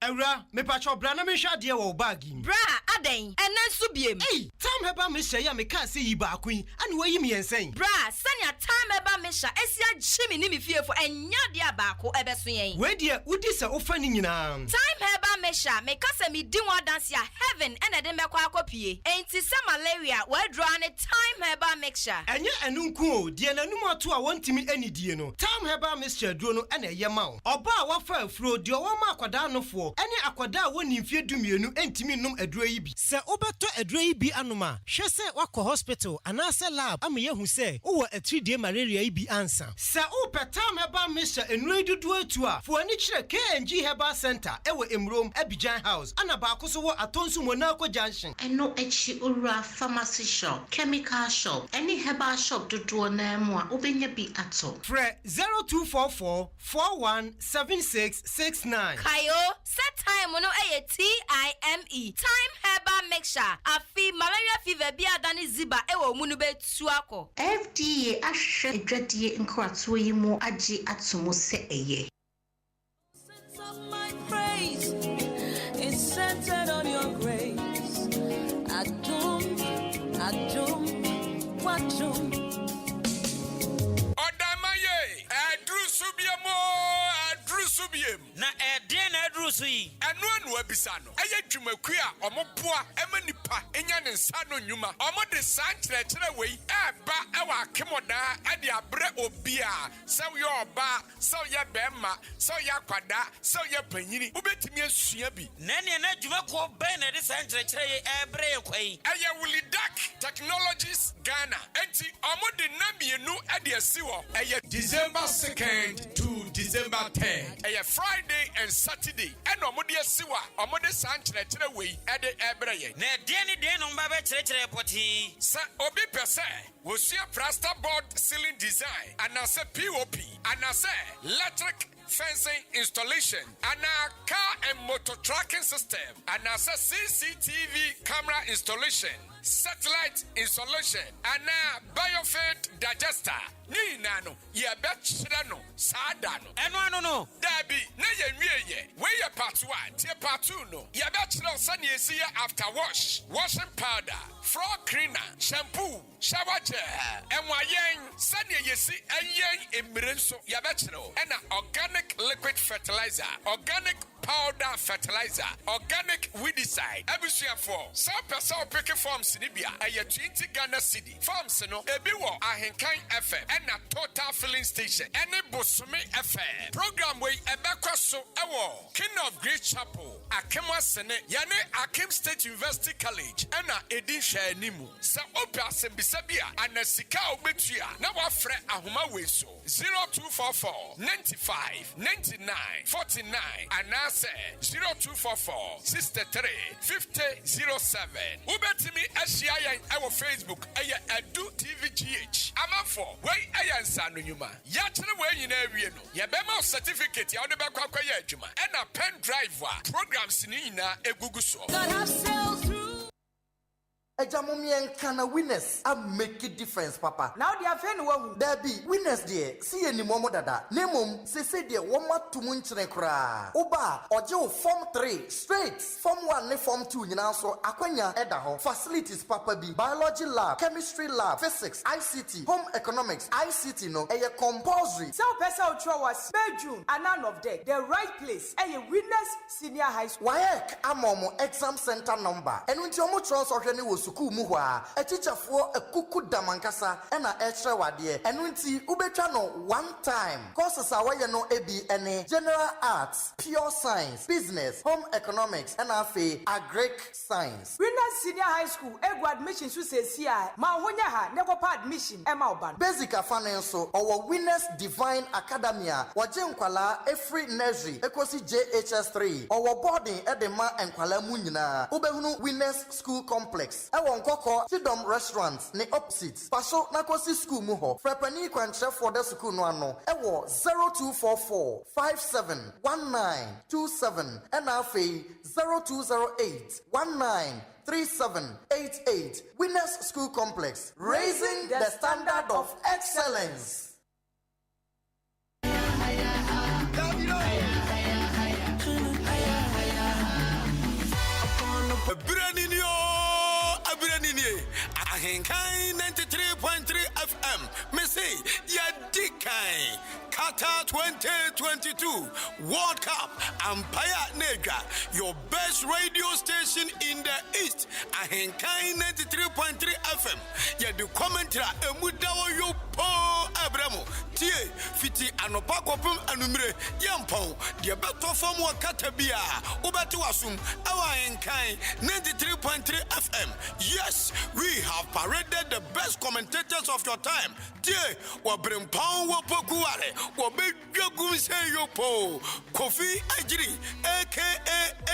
Ewra, me pacho bra na me hwa de wo bag yi. Bra, aden, enen so biem. Hey, time heba me hye ya me ka se yi ba akun, ane wo yi me yensen. Bra, sanya time heba me hya, esia gyimi ni me fiefo enya de abako ebeso yen. We de udi se ofa ni nyina. Time heba me hya, me ka se me di one dance ya heaven ene de mekwa akopie. Enti se malaria, we draw ne time heba mixture. Enye enu nku o, de nanum ato a wontimi anidie no. Time heba mixture duro no ene ye ma o. Oba a wafa afuro de o ma akwada anofo. Ene akwada woni mfie dumienu entimi num aduro yi bi. Se obeto aduro yi bi anoma, hwe se wako hospital anase lab am ye hu se wo a 3-day malaria yi bi ansa. Se o petam heba mixture enuro dudu atu a, fo ani kire KNG Herbal Center ewo Emrom Abidjan House ana ba akoso wo Atonsu Monaco Junction. Eno echi ura pharmacy shop, chemical shop, any herbal shop dudu na mu a obenya bi ato. Fre 0244 417669. Kayo set time no TIME time herbal mixture afi malaria fever bi adani ziba ewo mu no betu akọ FDA ahwe adwadie nkrato yi mu agi atomo se eye. It's centered on your grace. Adum, Wadum. Odamaye, Adrusubiem. Na Eden Adrusi. Anu anu abisano. Eye dwumaku a omoboa emanipa enya ne nsa no nyuma. Omo de sankyerɛkyerɛ wei eba ewa akemoda ade abre obia. Sɛ wo oba, sɛ wo ye bema, sɛ wo ye akwada, sɛ wo ye panyini. Ubetimi asua bi. Na ne na dwumako bɛn na de sankyerɛkyerɛ ye ebre kwai. Eye Wulidak Technologies Ghana. Enti omo de namienu ade asiwo. Eye December 2nd to December 10th. Eye Friday and Saturday. Eno omode asiwa, omode sankyerɛkyerɛ wei ade ebre ye. Na de ne de no mba bɛ kyerɛkyerɛ pɔti. Sa obi pɛsɛ wosua plasterboard ceiling design anase POP anase electric fencing installation and car and motor tracking system and CCTV camera installation, satellite installation and biofeed digester. Ni nano ye betchira no sada no. Eno ano no. Dabi na ye nwie ye. We ye part 1. Tie part 2 no. Ya bachelor sani esi after wash, washing powder, floor cleaner, shampoo, shower gel, enwayen sani yesi enyen emrenso ya bachelor. Ena organic liquid fertilizer, organic powder fertilizer, organic weedicide. Ebusia for some person picking forms in Libya. A 20 Ghana city. Farms no ebi wo Ahenkan FM and a total filling station. Any Bosumi FM. Program way ebekwa so ewo King of Great Chapel. Akemwa Sene Yane Akim State University College. Ena Edin Shanimu. Sa opia sembisabia anasika obetua. Na wafre ahuma weso 0244 95 99 49 anase 0244 63 50 07. Ubetimi Ashiayan our Facebook aya Edu TVGH. Amafo way ayan sanu nyuma. Yachene way in area no. Yabema certificate ya odeba kwa ya adwuma. And a pen drive programs ni na egugu so. Ahenkan winners a make a difference, Papa. Now they are friend one. There be winners there. See any momo dada. Nemum say there one more to munchine kra. Oba ojo form 3 straight. Form 1 ne form 2 nyina so akwanya edaho. Facilities Papa B. Biology lab, chemistry lab, physics, ICT, home economics, ICT no. Eye compulsory. So person ultra was June and none of that. The right place. Eye winners senior high school. Wayek amomo exam center number. And when you almost transfer any was suku muhwa a teacher for a kuku damankasa and a extra wadie and winti ubetwa no one time courses are no ebi any general arts, pure science, business, home economics and afe agric science. Winners senior high school ego admission so say cia ma honya ha nekopa admission e ma oban basic afanenso our winners divine academia waje nkwala every nursery ekosi JHS3 our boarding edema nkwala mu nyina ubehunu winners school complex Ewon Koko Sidom restaurants ne opposite Paso Nakosi school mu ho Frepani kwanche for the school no ano Ewo 0244 571927 and afi 0208 193788 Winners School Complex raising the standard of excellence. Ahenkan 93.3 FM. Me say, ya dikai. Qatar 2022 World Cup Empire Negra, your best radio station in the East. Ahenkan 93.3 FM. Ya du commentary emudawo yo po abramo. Tie fiti anopa kopum anumre yampon. Dia beto form wa katabia. Ubatu wasum awa Ahenkan 93.3 FM. Yes, we have paraded the best commentators of your time. Tie wa brimpon wa pokuare. Wabegum say yopo Kofi Ajiri aka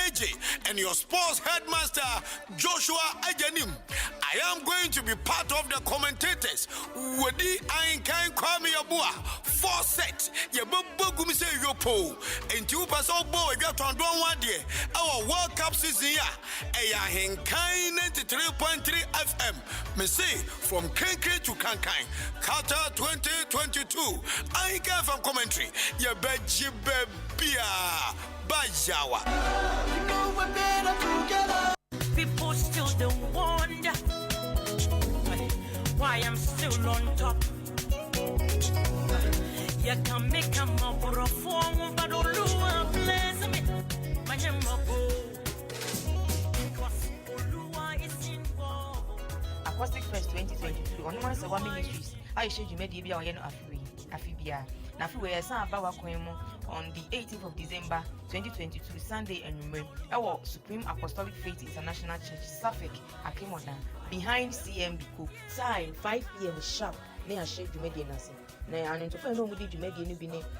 AJ and your sports headmaster Joshua Ajanim. I am going to be part of the commentators. Wadi Ahenkan Kwame Yabua 4 sets. Yabegum say yopo and two paso boy got on one day. Our World Cup season Ahenkan 93.3 FM. Me say from Kenke to Kankai Qatar 2022 Ahenkan from commentary, you bet you bebia Bajawa. You know we're better together. People still don't wonder why I'm still on top. You can make a more for a form, but all you bless me. My name Acoustic Fest 2022 on one of ministries. I showed you maybe be on Afibia. Nafu on the 18th of December 2022, Sunday and our Supreme Apostolic Faith International Church, Suffolk, Akemodan, behind CMB Co. Time 5 p.m. sharp. Near Shade Jumedianasi. Now, and to find out what Jumedian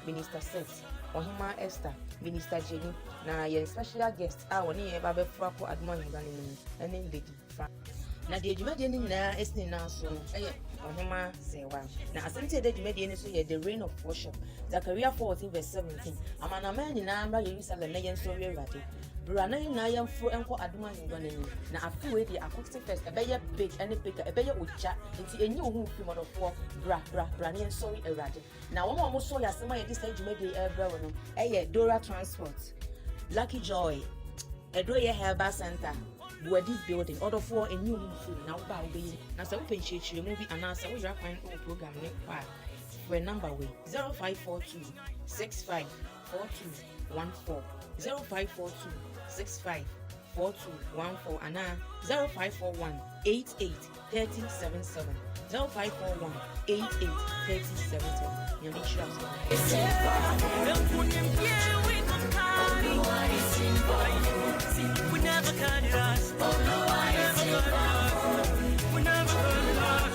Minister Seth, Ohima Esther, Minister Jenny, now your special guest, our near Babe Frapo Adwuma and then Lady Frank. Now, the Jumedian is now so. Ohima Sewa. Now, as I said, the Jumedian is the reign of worship. Zachariah 14 verse 17. I'm a man in Ambra, Jerusalem, and sorry, Ratty. Brana na yamfo enko adoma ngwane ni na afiwe di acoustic fest ebeye big any bigger ebeye ocha nti enyi ohun fi modofo bra ne sorry erade na wo mo so ya sema ye dis age made everywhere no eye Dora Transport Lucky Joy, Adwuma Herbal Center. Where this building, order for a new food now by the Nasa open church movie and answer with your kind of program for number way 0542 65 4214 0542 65 4214 and 0541 88 3077 0541 88 3077. You make sure we never got it us. Oh no, I we never got it us.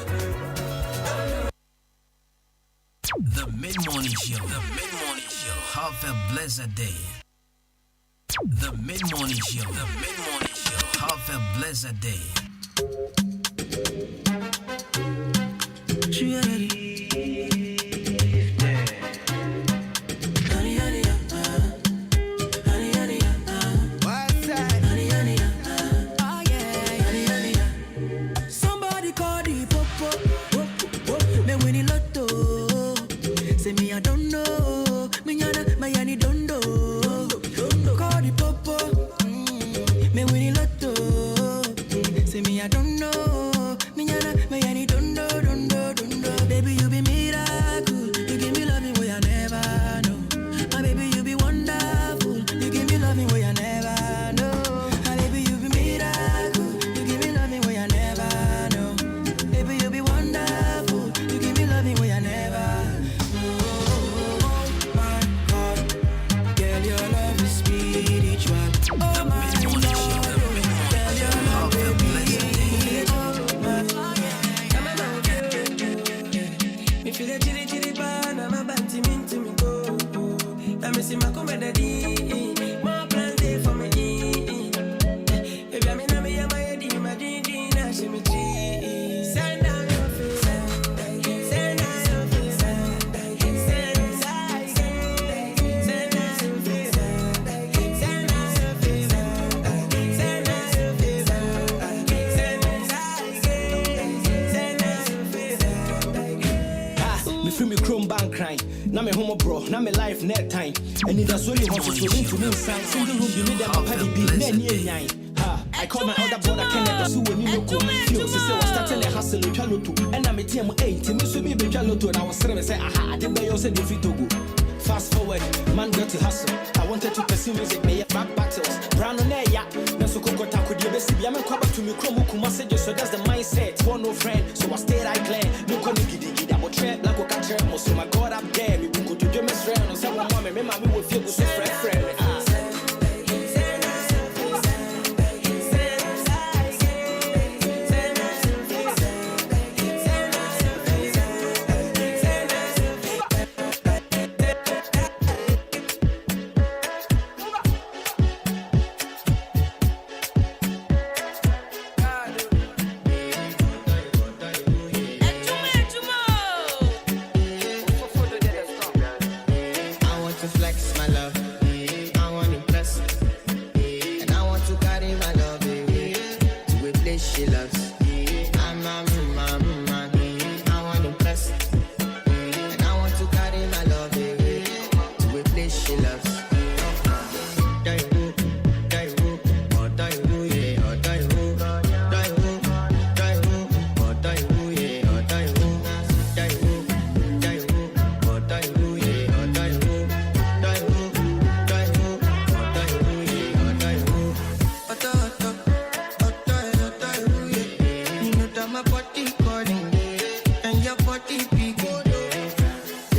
The Mid-Morning Show. The Mid-Morning Show. Have a blessed day. The Mid-Morning Show. The Mid-Morning Show. Have a blessed day. Somebody call the popo. Me win the lotto. Say me I don't know. Me yana Miami don't know. Call the popo. Me win the lotto. Say me I don't know. Me yana Miami don't know. Baby you be miracle. You give me loving way I never know. My baby you be wonderful. You give me loving way I never know. My baby you be miracle. You give me loving way I never know. Baby you be wonderful. You give me loving way I never. Oh my God, girl your love is spiritual. Oh my God, girl your love is spiritual. Oh my God, me feel a chili pan, I'm a banty mint to me go. Let me see my comedy. More plans there for me. Baby, I'm in my head, my dream, I see me tea. Send down your face, send down your face, send down your face, send down your face, send down your face, send down your face, send down your face, Me free me chrome bank crying. Now me homo bro, now me life net time. And it does only want to into me inside. Single room, you need them a paddy be near. I call my other brother Kenneth, so when you go, feel so I was starting a hustle with Chaloto. And I'm a team 8, and so me be Chaloto, and I was saying, I didn't know you said if you to go. Fast forward, man got to hustle. I wanted to pursue music, may back battles. Brown on air, yeah. Now so could you best be a man come back to me, Chromo messages, so that's the mindset. Want no friend, so I stayed I clear. No connectivity, I'm a trap, like a catcher, most of my God up there. We could do my friend, or someone, mommy, we will feel good, so friend.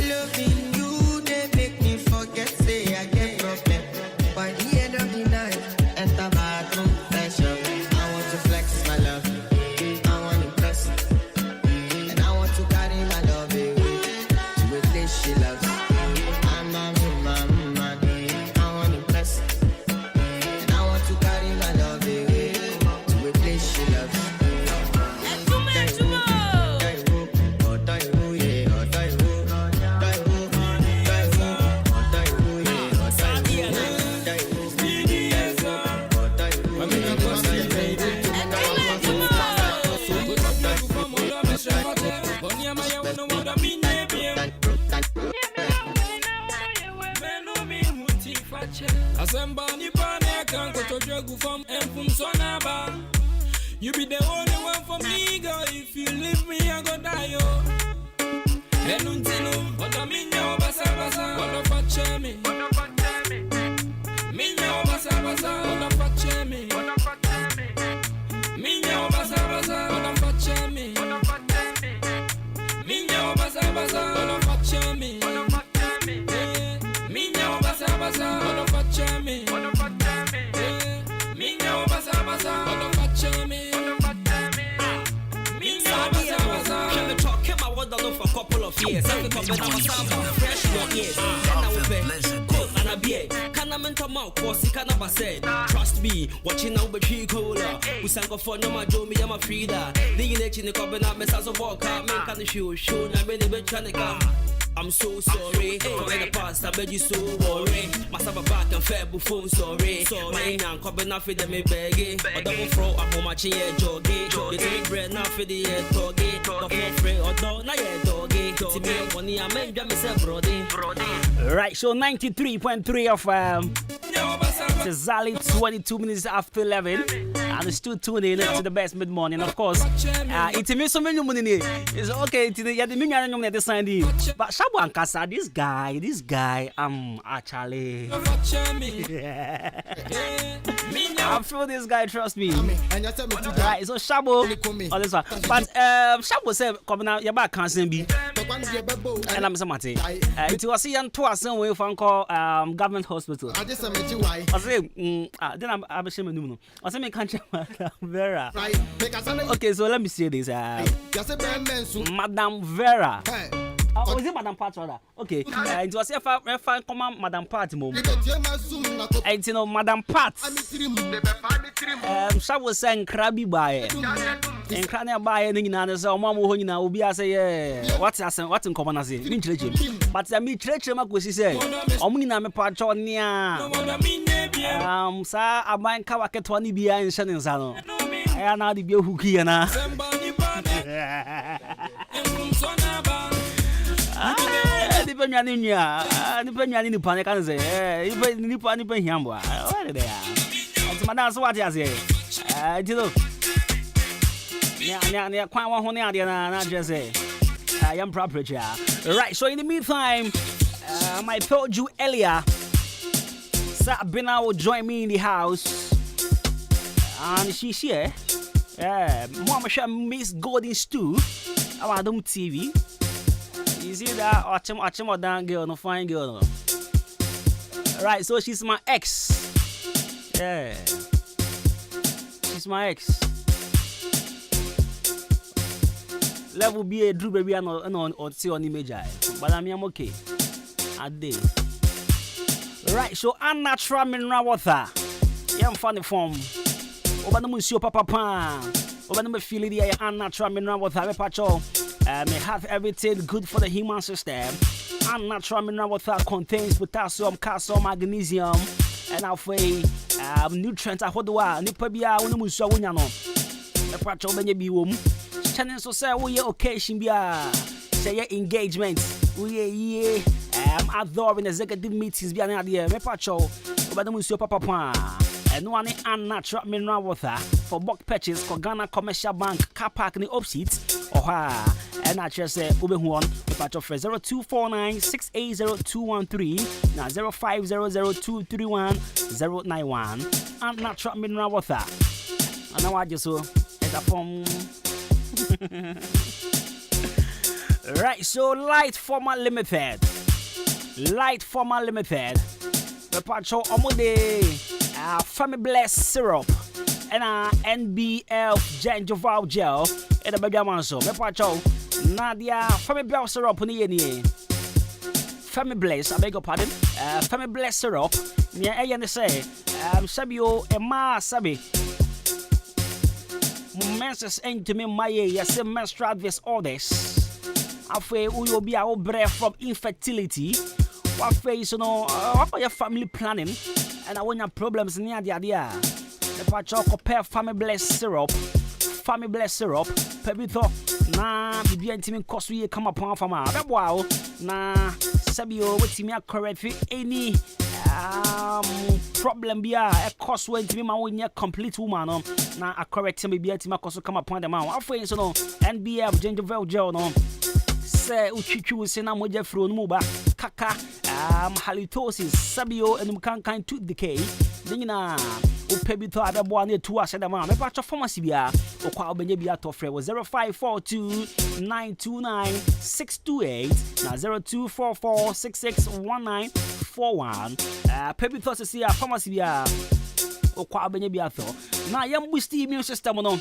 Loving you, they make me forget, say I Asembani pane kan koto jogu from empum sonaba. You be the only one for me, girl. If you leave me, I go die, yo. Enuntinu, oda minyo basa basa, oda fache me. Minyo basa basa, oda fache me. Minyo basa basa, oda fache me. Minyo basa basa, oda fache me. Minyo basa basa, oda fache me. Minyo basa basa, oda fache me. For a couple of years, I'm coming out fresh in your ears. And I will pay cold and a beer. Can I mental mouth, cause he can't have said. Trust me, watching out with tree cola. We sang a phone, no, my Joe, me, I'm a Frida. The election, the coming out, mess of walk out, make on the show, I made a bit trying to come. I'm so sorry. For in the past, I made you so worried. Must have a back and fair before sorry. My young coming off with me begging. But don't throw a home at your joggy. You take bread now for the doggy. Don't free or don't, not yet doggy. To me, money, I made them myself, brody. Right, so 93.3 of Zali, 22 minutes after 11. And still tuning in to the best mid morning. Of course, it's me so many money. It's okay, it's the million at the sign. But Shabu Ankasa, this guy, actually. I feel this guy, trust me. Right, so Shabu, on this one. But Shabu said, coming out, your back can't be. And I'm somebody. It was a young twice away from call government hospital. I say, then I'm ashamed. I say, can't Vera. Okay, so let me say this. Madam Vera. Oh, is it Madam Pat rather? Okay. It was if I come Madam Pat mom. And you know Madam Pat. She was saying crabby buy. And crania buy anything and so mama who you know be I say what's in common as it. But I mean church ma she say omina me patcho nia. Sir I mind kawa ke 20 bia in shanin sano. I na di bia huki na. Depending on you, panic can say, you panic him. What are they? It's my dance. What I say, you know, yeah, quite one honey, not just say, I am proper. Right, so in the meantime, I told you earlier, Sabina will join me in the house, and she's here. Mama, she Miss Golden Stew, our Adwuma TV. You see that Achim or damn girl, no fine girl. Right, so she's my ex. Yeah. She's my ex. Level B a Drew baby and on see on image. But I'm okay. I did. Right, so unnatural mineral water. Yeah, I'm funny form. Over the Monsieur Papa. Over the feeling the unnatural mineral water. Patrol. May have everything good for the human system. Unnatural mineral water contains potassium, calcium, magnesium, and alpha nutrients. I hold the one. Nipabia, when you saw one, the patrol may be womb. Channel so say, we occasion be say engagement. We adoring executive meetings be an idea. Me patrol, but the Monsieur Papa. And one unnatural mineral water for bulk purchase for Ghana Commercial Bank car park in the opposite. And I just say, Ube Huon, the patch of 0249 680 now 0500231091, and natural mineral water. And now I just so, it's a form. Right, so Light Formal Limited. The patch of Omode, Family Bless Syrup, and NBL Gingival Gel. And the baby man so me pacho Nadia Family Bless syrup ni Family Bless, I beg your pardon. Family Bless syrup ni e say sabio e ma sabi menses into me my yes menstrual disorders afa uyo bia o breath from infertility what face no what for your family planning and I want your problems near the idea the pacho compare Family Bless syrup family bless syrup, pebito, na bibi antimi koso ye come upon fama. Bebo na sabio wetimi correct fi any problem bia e cost when to me ma wonya complete woman na a correct me bia ti ma koso come upon the man afo so no NBF gingervel gel no say uchichu se na moja fro no mu ba kaka halitosis sabio enum kan tooth decay nyina upebi to abebo na etu ase da ma me pa cho pharmacy bia okwa obenye bia to frɛ 0542 929 628 na 0244661941 pebi to se ya pharmacy bia okwa obenye bia to na yam boost immune system no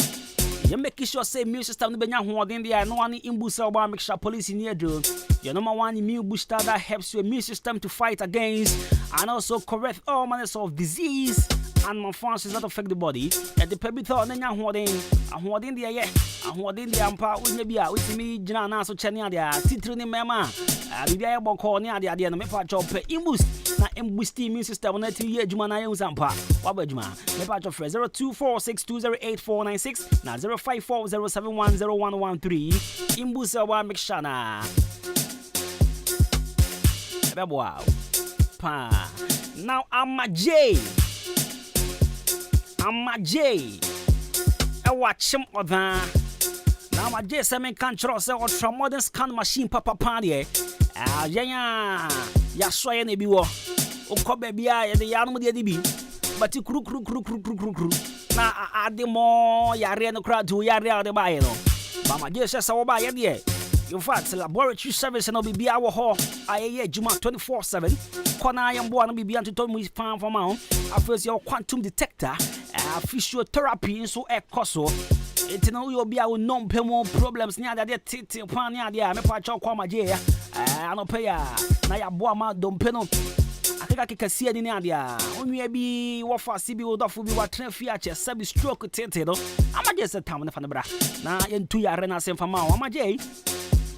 you make sure say immune system no benya hoden dia no one imbusa oba make sure police near do your number one immune booster that helps your immune system to fight against and also correct all manners of disease and malfunctions that affect the body. At the pebito nenya hoden dia ye ahoden dia ampa wonya bia wetimi gina na so chene dia titiri ni mema bibia ye boko ni ade no me pa chop imboost na imboost immune system na ti ye adwuma na ye usampa waba adwuma me pa chop 0246208496 na 0540710113 imboost wa make sure na bebo pa now I'm a J. I watch him other. Now my J seven control say ultra modern scan machine papa party. Ya so ye ne bi wo. O ko ba bia ye de ya no de bi. But kru. Na ade mo yare no kra do yare de ba ye no. Ba my J say say wo ba ye de. In fact, laboratory service no be our ho. Aye juma 24/7. Kona yambo no be anto to mu fan for ma. After your quantum detector, physiotherapy so e koso. It no you be our non pemo problems near that titi pan near there. Me pa cho kwa maje ya. Ano pay ya. Na ya bo ama dom peno. Akeka kekasi ani near there. Onwe bi wo fa sibi wo dofo bi wa tren fi ache sabi stroke tete no. Amaje se tam na fa na bra. Na yentu ya re na sem fa ma. Amaje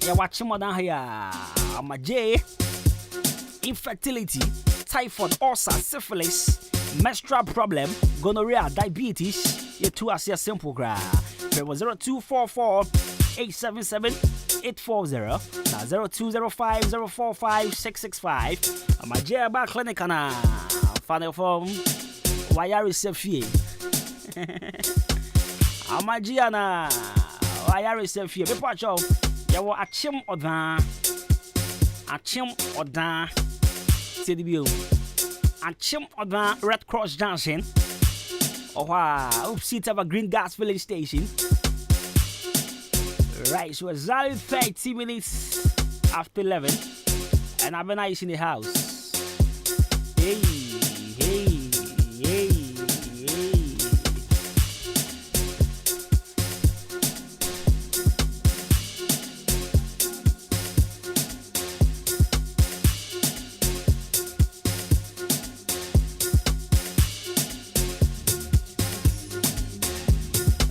ya watch more than here. Amaje infertility, typhoid, ulcer, syphilis, menstrual problem, gonorrhea, diabetes. You two are simple gra. 0244-877-840 na 0205-045-665. Amaje ba clinic na final form wire reception. Amaje na wire reception. Be pacho. Ya wo achim odan CDBO achim odan Red Cross Johnson seat of a green gas filling station. Right, so exactly 30 minutes after 11 and I've been nice in the house. Hey.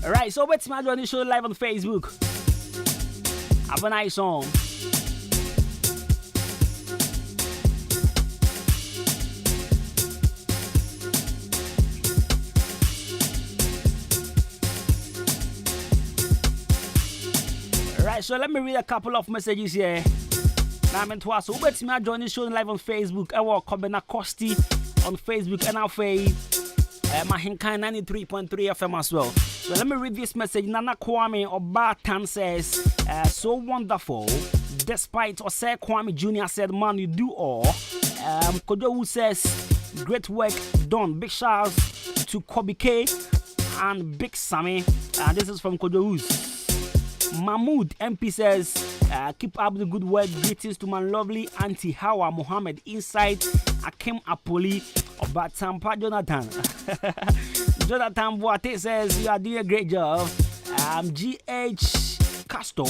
Alright, so what's my journey show live on Facebook? Have a nice song. Alright, so let me read a couple of messages here. Now I'm into us. So what's my journey show live on Facebook? I will come na Costi on Facebook and I'll say Ahenkan 93.3 FM as well. So let me read this message. Nana Kwame Obatan says, so wonderful. Despite Osei Kwame Jr. said, man, you do all. Kojo says, great work done. Big shouts to Kobe K and Big Sammy. This is from Kojo. Mahmoud MP says, keep up the good work. Greetings to my lovely Auntie Hawa Mohammed inside Akim Apoli Obatampa Jonathan. Jonathan Boate says, you are doing a great job. GH Castor,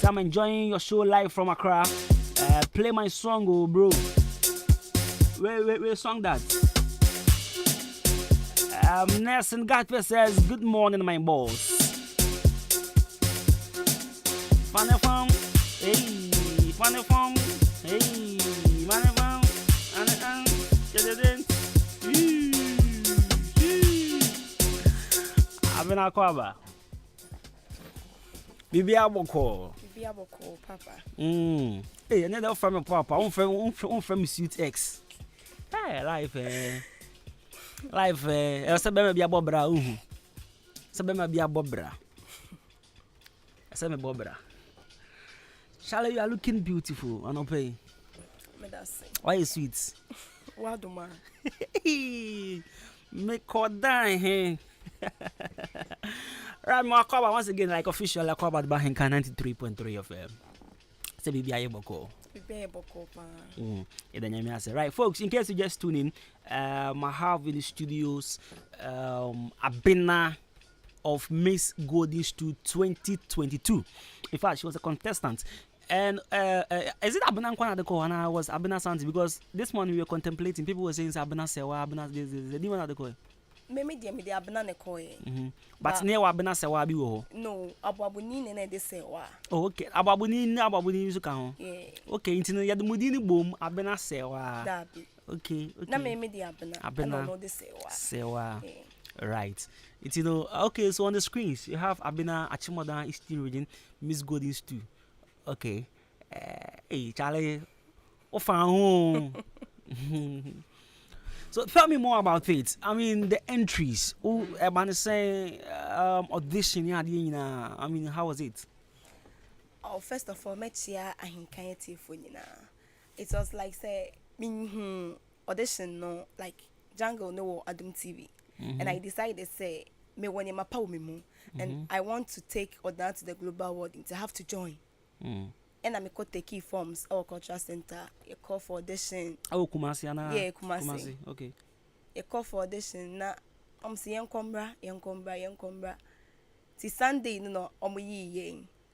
I'm enjoying your show live from Accra. Play my song, oh bro. Wait, song that. Nelson Gatwe says, good morning, my boss. Funny fun, hey, funny fun, hey, funny fun, and I'm in Aquaba. Bibi aboko. Bibi aboko, Papa. Hey, another from Papa. On from Suit X. Hey, life life sabema bia bobra uhu. Sabema bia bobra. Sabema bobra. Charlie, you are looking beautiful. I don't pay. Why you sweet? Adwuma. Make her die, hey. Right, my cover once again, like official, like about Ahenkan 93.3 of say Bibi Ayeboko. Bibi Ayeboko, Right, folks, in case you just tune in, I have in the studios Abena of Miss Golden Stew 2022. In fact, she was a contestant. And is it Abena Nkwana and I was Abena Santi? Because this morning we were contemplating, people were saying Abena Sewa, Abena this, the demon at the coin. Maybe the Abena Nekoe. But near Abena Sewa be no, Ababuni and they say, oh, okay. Ababuni Zuka. Okay, into the Mudini boom, Abena Sewa. Okay. Now maybe the Abena no they Sewa. Right. It's okay, so on the screens you have Abena Achimoda is still reading Miss Golden Stew. Okay. Hey, Charlie. Home. So tell me more about it. I mean, the entries. Oh, I'm saying audition. Yeah, I mean, how was it? Oh, first of all, Ahenkan it was like say audition no like Jungle no Adum TV, and I decided say me when my power me and I want to take Oda to the global world to have to join. And I'm going to take key forms our cultural center. You call for audition. Oh, Kumasi, yeah, Kumasi. Okay. You call for audition. Na say young combra. See Sunday, no,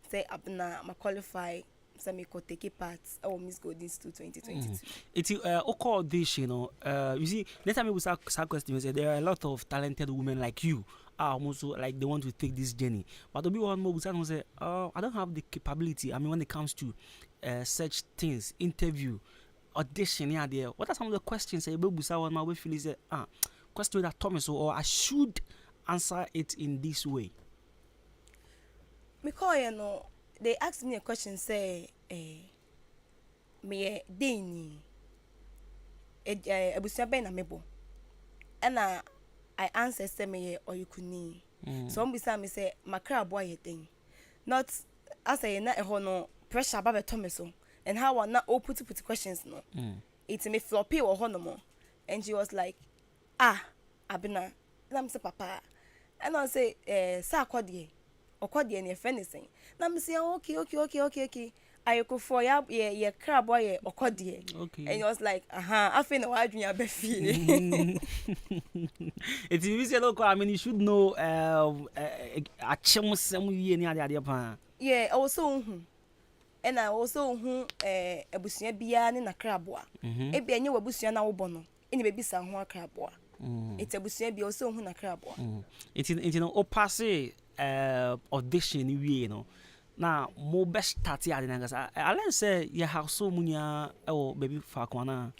say Abna, ma qualify. So me could take part. Oh, Miss Golden Stew 2022. It's audition. You see, next time we start questions, there are a lot of talented women like you. Also like they want to take this journey, but to be one more, say, I don't have the capability. I mean, when it comes to such things, interview, audition, yeah, there. What are some of the questions? Say, one my way feel is question that Thomas or I should answer it in this way. Because they asked me a question. Say, me deni, ebusia ben na mebo, and I answer me or you could need. So beside me say my crab boy thing. Not as I na no pressure about Thomaso and how I not all put questions no. It's me floppy or honomo. And she was like, Abena, and I'm say papa. And I say, sa kodie or kodie and your friend is saying. And I'm saying, okay. I go for ya crab boy or kodie. Okay. And he was like, I feel no I drink a befi. It's easy local. I mean, you should know a chum some year near the idea. Yeah, also and I also a busia bian in a crabwa. A be a new busia now bono. In the baby san one crabwa. It's a busia be also a crabwa. It's opasse audition, you know. Now, more best 30 years. I learned say you have so many baby fakwana.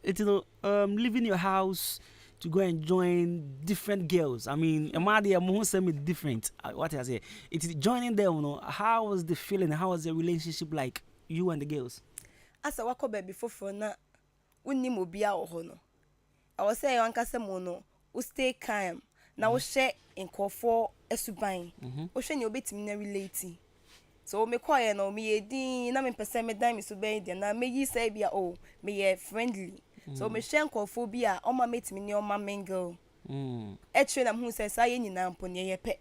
It's leaving your house to go and join different girls. I mean, Amadia Mohusem is different. What I say, it's joining them. You know, how was the feeling? How was the relationship like you and the girls? As I walk up before for na, unni mobia or hono. I was saying, Uncle Mono, who stay calm. Now we share in call for a subine. We share your bit in relating. So me quiet no me din na me pese me dan me subine dia na me yi say bia me friendly. So me share call for bia o ma mate me ne o ma mingle. E tire na hu say say nyina mpo ne ye pe.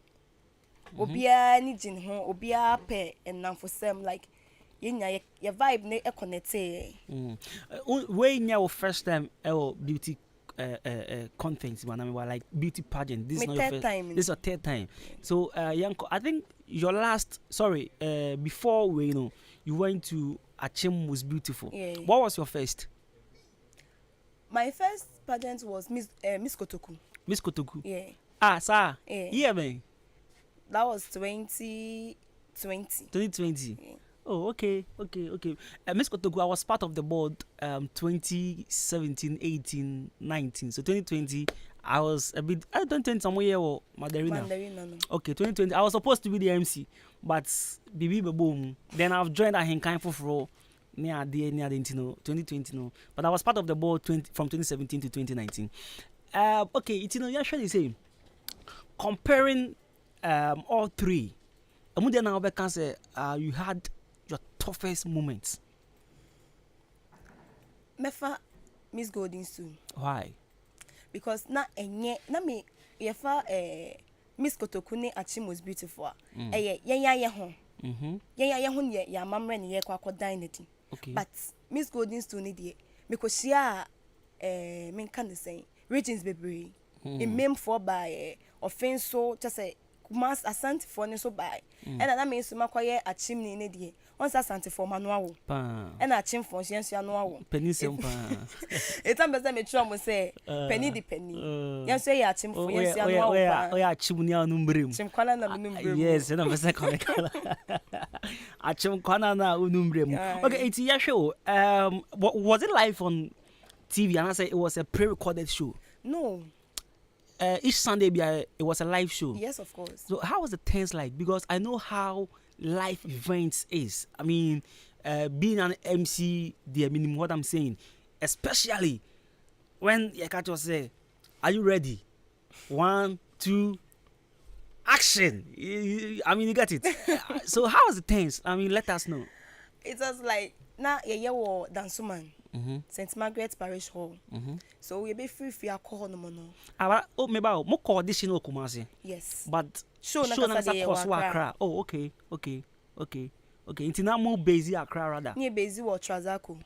Obia ni gin ho obia pe and na for some like yenya your vibe ne e connect. When your first time beauty content when I mean like beauty pageant. This is not your first time. This is your third time. So Yanko, I think your last before we you went to Achim was beautiful. Yeah. What was your first? My first pageant was Miss Kotoku. Miss Kotoku. Yeah. Sir. Yeah, man. That was 2020. 2020. Yeah. Oh, okay. Miss Kotoku, I was part of the board 2017, 18, 19. So 2020, I was a bit. I don't think some year or Mandarina. No. Okay, 2020. I was supposed to be the MC, but Bibi boom. Then I've joined Ahenkan for near the 2020 no. But I was part of the board from 2017 to 2019. Okay, it's you actually say comparing all three. You had your toughest moments. Mefa Miss Golden soon. Why? Because na me yefa Miss Kotokune Achim was beautiful. Ye ho. Ye ho ye mamre ne ye kwa dynity. Okay. But Miss Golden Stone ni because she men can say regions bebre. In mem for by offense so just say Mas Asante for ne so by. And that means to makoye Achim ni die. Once Asante for manual. And Achim for Scientia no. Penny simple. It's a better me try say penny the penny. Yes, say Achim for Scientia no. Oh, Achimnia numbrim. Chimkwana na numbrim. Yes, and I'm a second. Achimkwana na numbrim. Okay, it's your show. Was it live on TV? And I say it was a pre-recorded show. No. Each Sunday it was a live show. Yes, of course. So how was the tense like? Because I know how live events is. I mean, being an MC, the minimum what I'm saying, especially when you can't just say, "Are you ready? 1, 2, action!" I mean, you get it. So how was the tense? I mean, let us know. It was like na ye dansuman. St. Margaret's Parish Hall. So we be free alcohol no more. Oh, maybe more audition or Kumasi. Yes. But show na Accra. Oh, okay. It's not more busy Accra rather. Near busy or Trazako.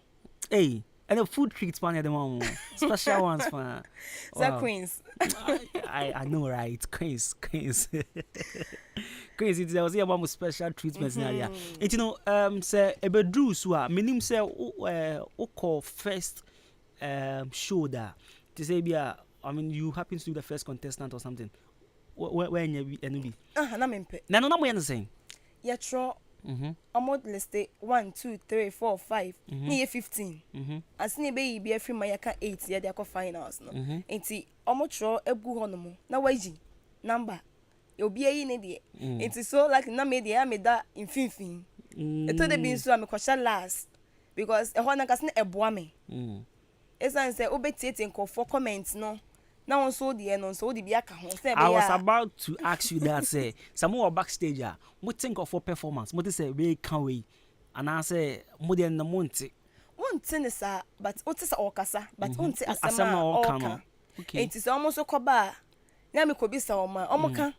Hey, and the food treats one at the moment. Special ones for Queens. I know, right? Queens. Queens, there was here one special treatments in area. And you know, say a bedroom, so meaning say, call first show that to say, I mean, you happen to be the first contestant or something. Where you be? Na mempe. No, what you saying? Yeah, tro. Amod liste 1, 2, 3, 4, 5. Ni 15. Asini be every mayaka 8 ya dey finals no. Enti omotro egu ho no mo. Na waji number. Obi ayi ne de. Enti so like na me dey am da infinfin. Eto de bin so am kwasha last because e ho na kasne eboa me. Esan say obetiete nkofo comment no. Now on so the end on so the biaka hon say I was about to ask you that say some more backstage what think of for performance what say we can we and I say more than the monte one sir but what is okasa but one asema oka okay it is almost so koba na me kobi sa omoka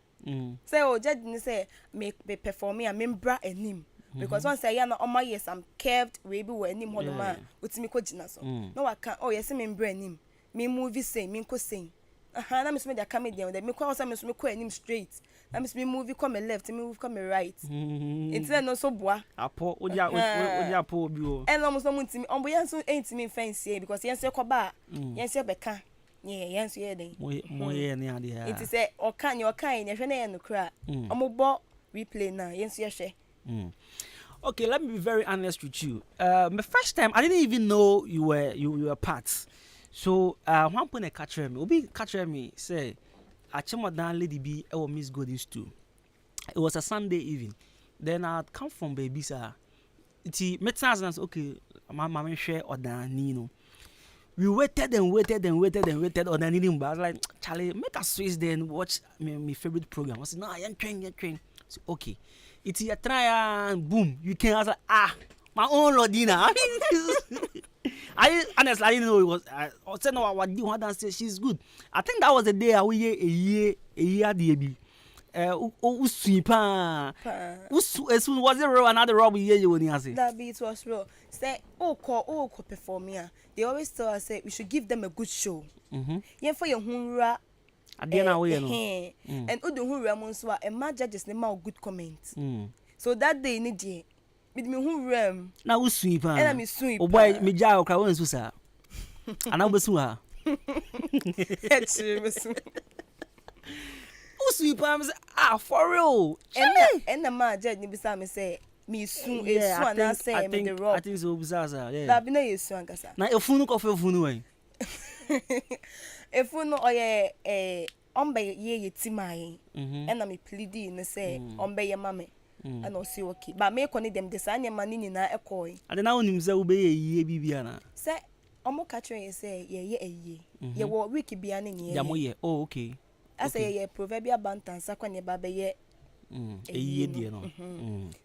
say o judge ni say me perform a membra enim because once I na oma yes I'm curved we be we enim hodoma utimi ko gina so no waka oh yes membra enim me movie say me ko sing na me so me da comedian me ko also me so me ko enim straight na me so me movie come left me movie come right it's no so boa apo oja po obi o and almost no ntimi ombo yanso entimi fancy because yanso ko ba yanso beka yanso ye den mo ye ne ade ha it say okan ne hwe na ye no kra omobo replay na yanso ye hwe. Okay, let me be very honest with you. My first time I didn't even know you were part. So one point I catch me. Obi catch me say Achimodan lady be our Miss Golden Stew. It was a Sunday evening. Then I'd come from baby sir. It's metas okay, my mama share or Nino. We waited on the but I was like, Charlie, make a switch then watch my favorite program. I said, no, I am train. So, okay. It's a try and boom, you can answer, my own Lordina. I honestly I didn't know it was I said no what do want to say she's good. I think that was the day we a year DB. Usuipa. Was it real another rob year you when you say? That beat was real. Say call perform here. They always tell us say we should give them a good show. Yeah for your hunra Adiana we no. And Udu hunra monso a ma judges ne ma good comment. So that day ni dey with me who ram na wo sweep and I'm sweep o boy me ja o kra won su sa ana wo su ha o sweep am say for real and the man judge ni bisa me say me soon and say me the rock I think so bisa sa yeah that be na yesu ankasa na efunu ko fe funu wen If you know ombe ye timai and I'm pleading and say ombe your mammy and I'll see okay but make on them design your money in a coin and then now himself be ye bibiana say omo catcher say ye ye wo wiki bianing ye oh okay I say ye proverbial bantan sakwane baba ye a year dear no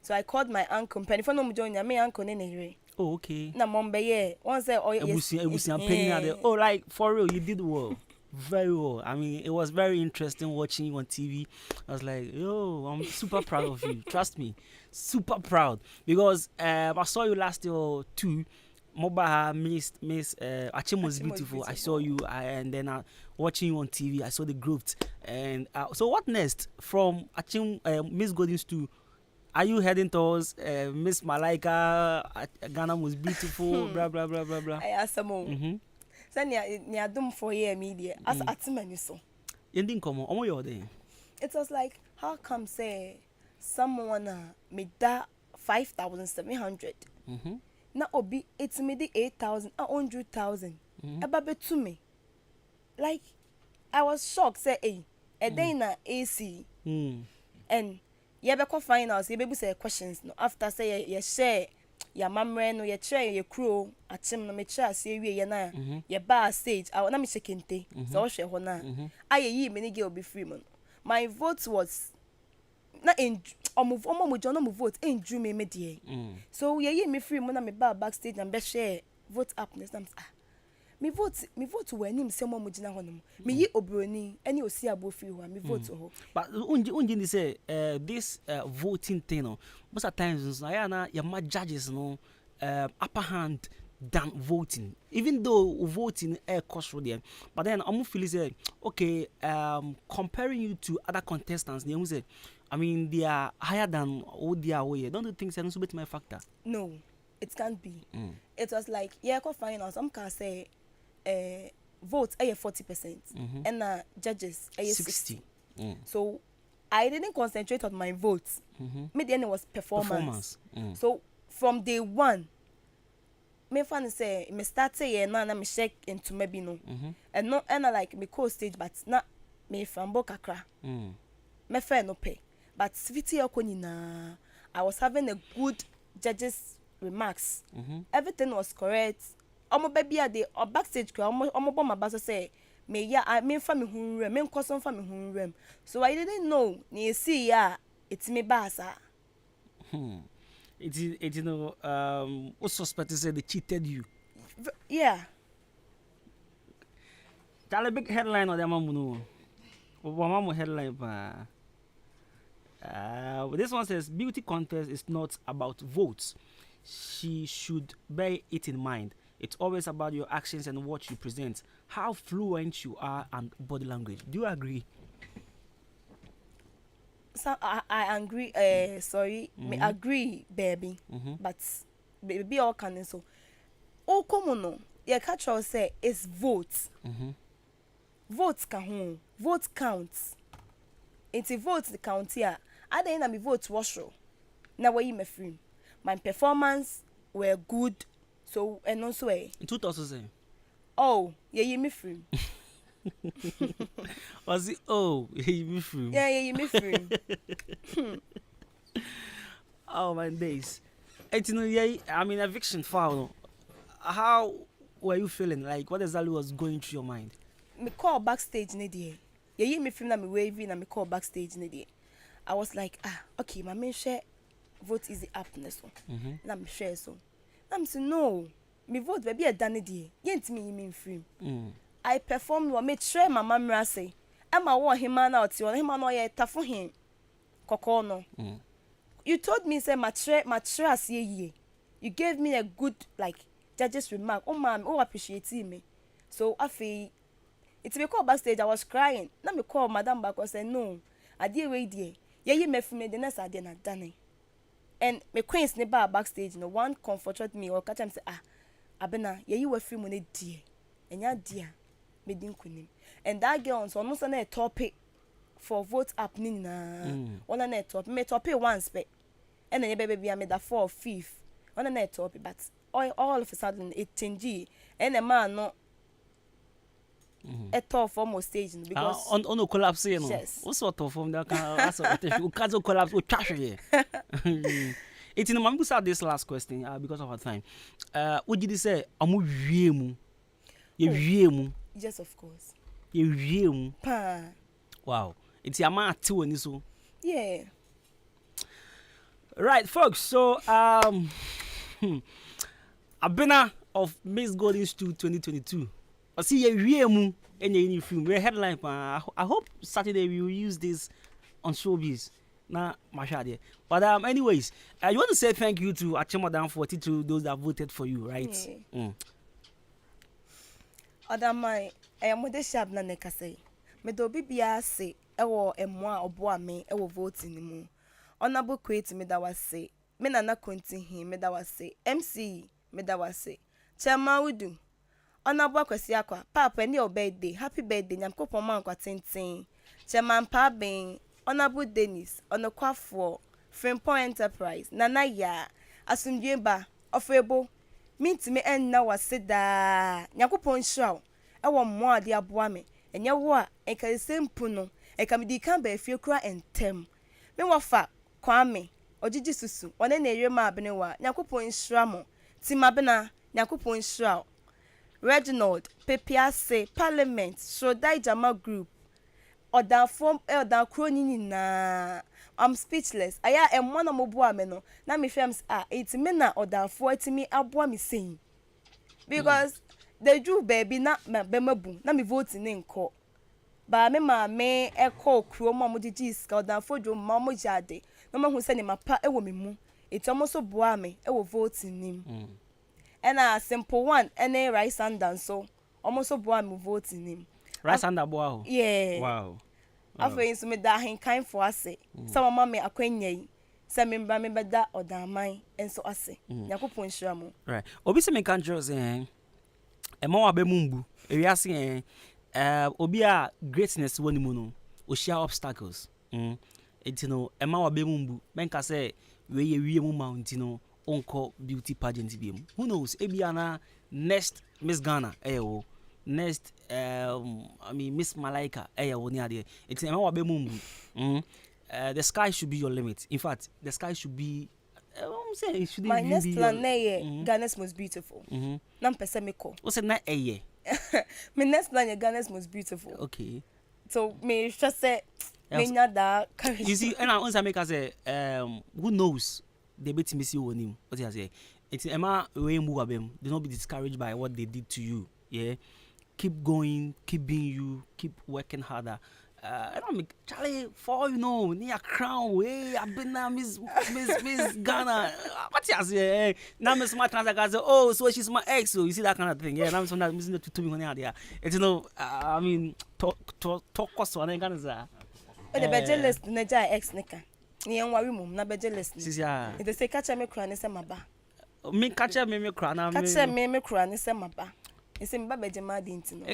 so I called my uncle penny for no join me uncle in oh okay na mombe ye once say oh yes oh like for real you did well. Very well. I mean, it was very interesting watching you on TV. I was like, yo, I'm super proud of you. Trust me, super proud because I saw you last year too. Moba Miss Achim was beautiful. I saw you, and then watching you on TV, I saw the growth. And so, what next from Achim Miss Goldings to? Are you heading towards Miss Malaika? Ghana was beautiful. Blah blah blah blah blah. I asked some. Ni adum for year media as atimani so. Ending come on your day. It was like how come say someone made that 5,700. Na obi it's me the 8,000 100,000. Eba to me. Like I was shocked say a day na AC. And yeah be finals you be say questions no after say you share ya mamre no ye try ye crew achim no me try say wie ye na ye bar stage na me chekente so hwe ho na ayi me ni ge obi free man my vote was na in omo jono mo vote enju me de so ye me free mo na me bar backstage and be share vote up next time me vote when him say mo gina ho no me yi obroni any osi abo free ho me vote ho but unji say this voting thing no most of times na your judges no upper hand than voting even though voting cost for them but then I'm feel say okay comparing you to other contestants they say I mean they are higher than all they are way don't you think so bit my factor no it can't be it was like yeah ko finals some can say vote 40% and judges 60 so I didn't concentrate on my votes me then it was performance. So from day one me fan say me start say na me check into maybe no and no and like me co stage but na me fambo kakra me fair no pay but city na I was having a good judges remarks everything was correct omo baby a dey backstage kra omo bo my baso say me ya I me fa me hunrem me nkoso fa me hunrem so I didn't know ni see ya it's me basa it you know what suspect say they cheated you yeah tell a big headline on them no mama headline this one says beauty contest is not about votes she should bear it in mind. It's always about your actions and what you present, how fluent you are, and body language. Do you agree? So I agree. Sorry, me agree, baby. But baby, all can so. Oh, come on, no. Your catch say it's votes. Votes can vote counts. It's a vote the count here. At the end of my vote was show. Now what you me free? My performance were good. So and also in 2000 oh yeah me free was it oh you me free yeah me free oh my days and you know yeah I mean eviction file how were you feeling like what exactly was going through your mind me call backstage ne there yeah me free na me waving na me call backstage ne there I was like okay my main share vote is the appness one na me share so I'm saying no, me vote baby a done it. Yent me mean free. I performed what made sure my mama say. Emma want him man out you him no ye tough for him. Kokono. You told me say mature see ye. You gave me a good like judge's remark. Oh ma'am, oh appreciate me. So I feel it's me call backstage I was crying. Now me call madam back and say no. I did wait there. Yeah me from me the next I did not done it. And my queen's neighbor backstage, no one comforted me or catch him say, Abena, you were free money dear. And ya dear, me didn't kunim. And that girl so almost a topic for vote up nina. On a net top, me topic once spec. And then baby I made that 4 or 5th. On a net topic, but all of a sudden it changed. And a man no a tough form stage because on no collapse, you know. Yes. What sort of form that can collapse or trash here? It's in the Mambusa this last question because of our time. What did you say? Amu viemu. You viemu. Yes, of course. You viemu. Pa. Wow. It's your man too and so. Yeah. Right, folks. So a winner of Miss Golden Stew 2022. I see you viemu in your film. We're headline. I hope Saturday we will use this on Showbiz. Nah, Mashadi. But anyways, you want to say thank you to Achemodan 42, those that voted for you, right? Yeah. Adama, I am the sharp na neka say. Me do bibia say, ewo emwa oboa me, ewo vote ni mu. Honorable create me that was say. Me na continue me that was say. MC me that was say. Chairman we do. Honorable kwesi akwa. Papa any your birthday. Happy birthday. Nyamko man kwa tintin. Chairman pa ben. Honorable Dennis, Onokwafo, Frimpong Enterprise, Nana ya, Asundweba, Ofrebo, meet me and now was said that Yakupon show. I want more dear boame, and yawa, and can same puno, and can be decambe if you cry and tem. Me wafa, Kwame, or Gigi Susu, or any Rema Benewa, Yakupon Shramo, Timabena, Yakupon Shroud, Reginald, Pepiase, Parliament, Shodai Jama Group. Or that form that crony na I'm speechless. Aya and one of my no. Now me films are 80 minutes or that 40 me abwa me sing. Because they do baby not my bemabu. Now me voting in court. But me ma me e call crew mama di scout that for your mama jade. No man who send him a pa e woman mu. It's almost so boa me e will vote in him. And a simple one and a rice and dance so almost so boa me vote in him. Rice and a boa. Yeah. Wow. After you me that Ahenkan for us. Some mammy akwenye. Some member that or da mine and so I say. Yakupon shamo. Right. Obi se me kan jose e ma wa be mumbu. E wi ase obi a greatness woni mu no. O share obstacles. Enti no e ma wa be mumbu. Menka say we ye wie mu mountain no onko beauty pageant bi mu. Who knows? E bia na next Miss Ghana wo. Next Miss Malaika woni ade. It's e ma wa be mumbu. The sky should be your limit. In fact, the sky should be it should my next plan your... Ghana's most beautiful. Nam pese me ko. What's it na eye? My next plan Ghana's most beautiful. Okay. So me just say me nya that courage. You see, and I once I make us say who knows they bet me see on him. What I say? It's Emma way move abem. Do not be discouraged by what they did to you. Yeah. Keep going, keep being you, keep working harder. I don't make Charlie for you know near crown way. I've been now Miss Ghana. What you say? Now Miss my trans say, oh, so she's my ex. So you see that kind of thing. Yeah, now I'm missing to me on there. It's you know, I mean, talk cost one Ghana say. The budget list na jai ex nika. Ni en wari mum na budget list. Sisia. It say catch me kra ne se maba. Me catch me kra na me. Catch me kra ne se maba. Ese mba beje ma di ntino.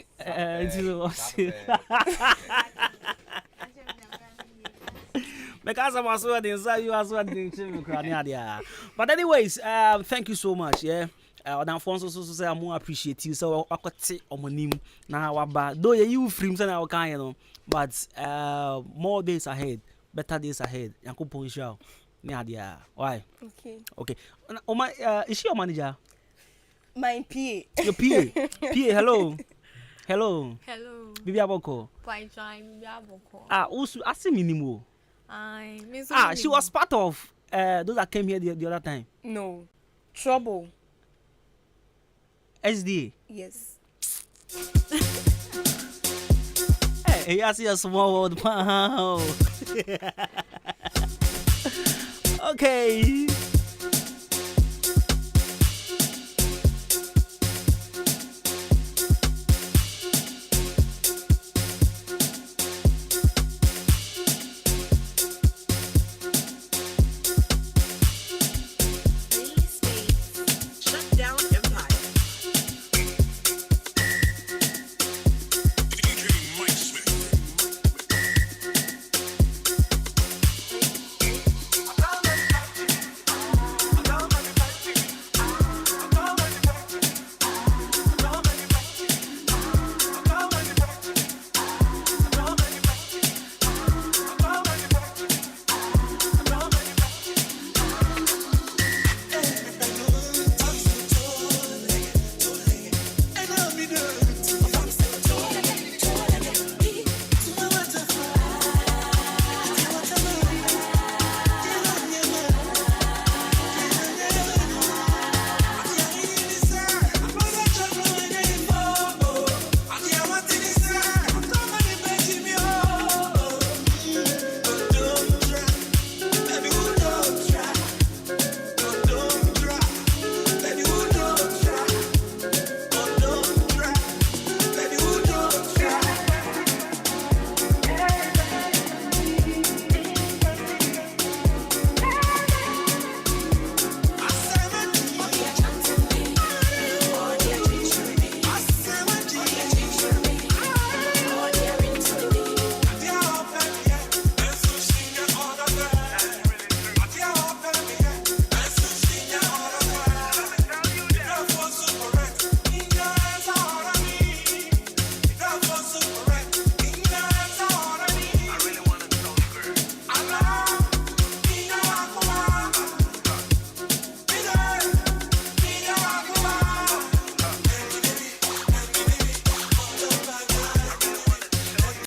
Because I'm also inside you as well. But anyways, thank you so much. Yeah. Alfonso so say I more appreciate you. So I could say on my name now about though you free and I can you know. But more days ahead, better days ahead. Yanko Ponchao. Why? Okay. Oh my is she your manager? My PA. Your PA. PA, hello. Hello. Bibi Aboko. Also I see minimo. She was part of those that came here the other time. No. Trouble. SDA. Yes. Hey, I see a small world. Wow. Okay.